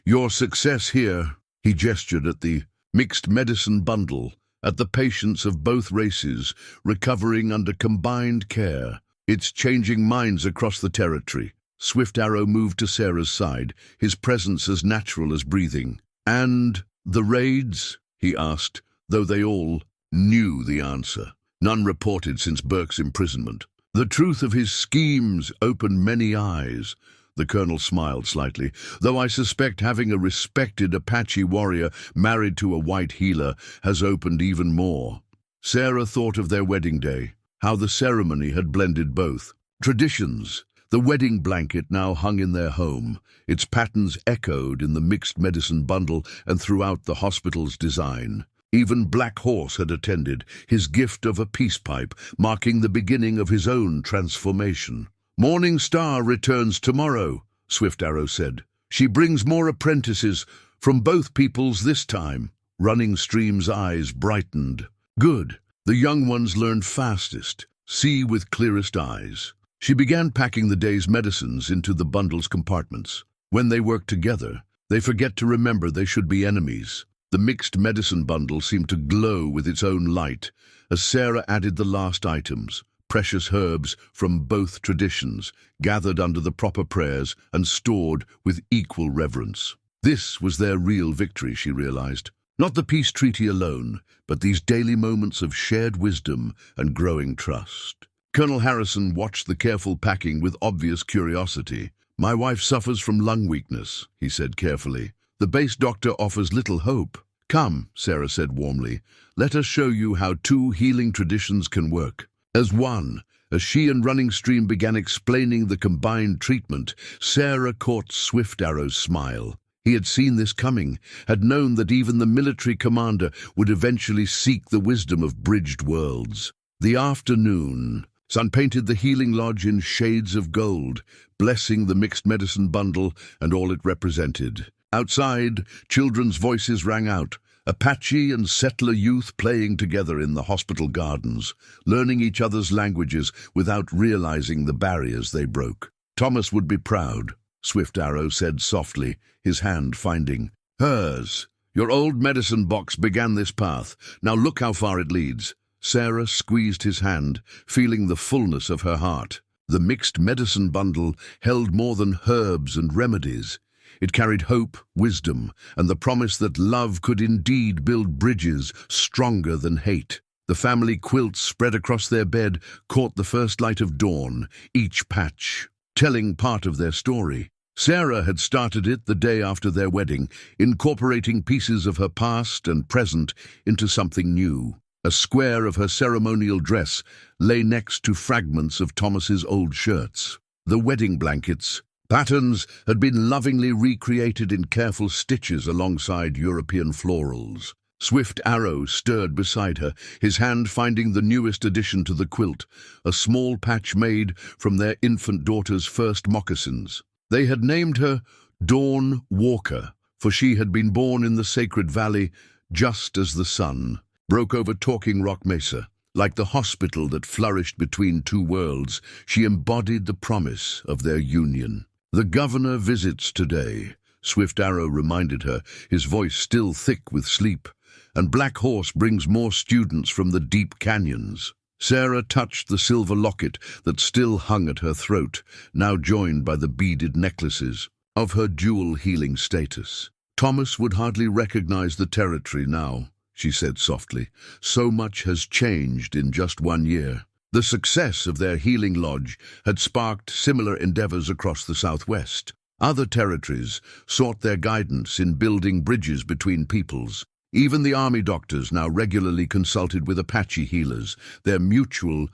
Your success here, he gestured at the mixed medicine bundle, at the patients of both races recovering under combined care. It's changing minds across the territory. Swift Arrow moved to Sarah's side, his presence as natural as breathing. And the raids? He asked, though they all knew the answer. None reported since Burke's imprisonment. The truth of his schemes opened many eyes. The colonel smiled slightly, though I suspect having a respected Apache warrior married to a white healer has opened even more. Sarah thought of their wedding day, how the ceremony had blended both traditions. The wedding blanket now hung in their home, its patterns echoed in the mixed medicine bundle and throughout the hospital's design. Even Black Horse had attended, his gift of a peace pipe, marking the beginning of his own transformation. Morning Star returns tomorrow, Swift Arrow said. She brings more apprentices from both peoples this time. Running Stream's eyes brightened. Good. The young ones learned fastest, see with clearest eyes. She began packing the day's medicines into the bundle's compartments. When they work together, they forget to remember they should be enemies. The mixed medicine bundle seemed to glow with its own light as Sarah added the last items, precious herbs from both traditions, gathered under the proper prayers and stored with equal reverence. This was their real victory, she realized. Not the peace treaty alone, but these daily moments of shared wisdom and growing trust. Colonel Harrison watched the careful packing with obvious curiosity. My wife suffers from lung weakness, he said carefully. The base doctor offers little hope. Come, Sarah said warmly, let us show you how two healing traditions can work. As one, as she and Running Stream began explaining the combined treatment, Sarah caught Swift Arrow's smile. He had seen this coming, had known that even the military commander would eventually seek the wisdom of bridged worlds. The afternoon, sun painted the healing lodge in shades of gold, blessing the mixed medicine bundle and all it represented. Outside, children's voices rang out, Apache and settler youth playing together in the hospital gardens, learning each other's languages without realizing the barriers they broke. Thomas would be proud, Swift Arrow said softly, his hand finding hers. Your old medicine box began this path. Now look how far it leads. Sarah squeezed his hand, feeling the fullness of her heart. The mixed medicine bundle held more than herbs and remedies. It carried hope, wisdom, and the promise that love could indeed build bridges stronger than hate. The family quilts spread across their bed caught the first light of dawn, each patch telling part of their story. Sarah had started it the day after their wedding, incorporating pieces of her past and present into something new. A square of her ceremonial dress lay next to fragments of Thomas's old shirts. The wedding blankets, patterns, had been lovingly recreated in careful stitches alongside European florals. Swift Arrow stirred beside her, his hand finding the newest addition to the quilt, a small patch made from their infant daughter's first moccasins. They had named her Dawn Walker, for she had been born in the sacred valley just as the sun broke over Talking Rock Mesa. Like the hospital that flourished between two worlds, she embodied the promise of their union. The governor visits today, Swift Arrow reminded her, his voice still thick with sleep. And Black Horse brings more students from the deep canyons. Sarah touched the silver locket that still hung at her throat, now joined by the beaded necklaces of her dual healing status. Thomas would hardly recognize the territory now, she said softly. So much has changed in just 1 year. The success of their healing lodge had sparked similar endeavors across the Southwest. Other territories sought their guidance in building bridges between peoples. Even the army doctors now regularly consulted with Apache healers, their mutual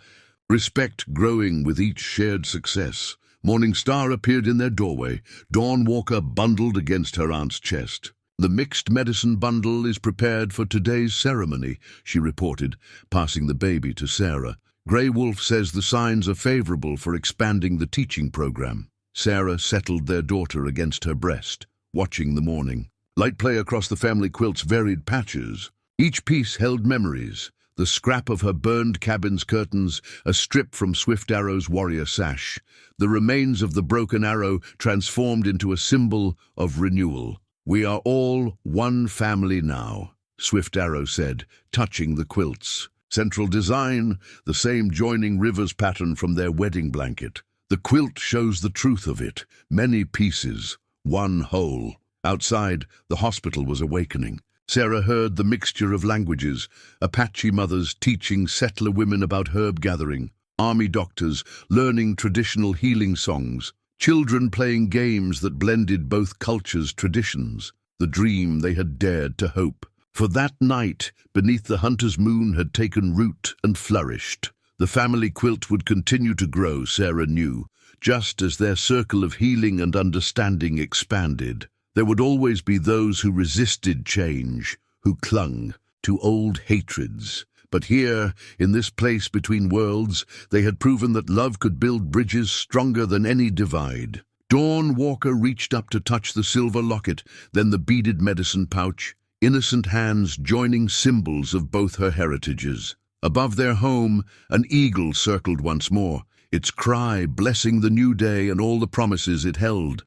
respect growing with each shared success. Morning Star appeared in their doorway, Dawn Walker bundled against her aunt's chest. The mixed medicine bundle is prepared for today's ceremony, she reported, passing the baby to Sarah. Grey Wolf says the signs are favorable for expanding the teaching program. Sarah settled their daughter against her breast, watching the morning. Light play across the family quilt's varied patches. Each piece held memories, the scrap of her burned cabin's curtains, a strip from Swift Arrow's warrior sash, the remains of the broken arrow transformed into a symbol of renewal. We are all one family now, Swift Arrow said, touching the quilts. Central design, the same joining rivers pattern from their wedding blanket. The quilt shows the truth of it, many pieces, one whole. Outside, the hospital was awakening. Sarah heard the mixture of languages, Apache mothers teaching settler women about herb gathering, army doctors learning traditional healing songs, children playing games that blended both cultures' traditions, the dream they had dared to hope. For that night, beneath the hunter's moon had taken root and flourished. The family quilt would continue to grow, Sarah knew, just as their circle of healing and understanding expanded. There would always be those who resisted change, who clung to old hatreds. But here, in this place between worlds, they had proven that love could build bridges stronger than any divide. Dawn Walker reached up to touch the silver locket, then the beaded medicine pouch, innocent hands joining symbols of both her heritages. Above their home, an eagle circled once more, its cry blessing the new day and all the promises it held.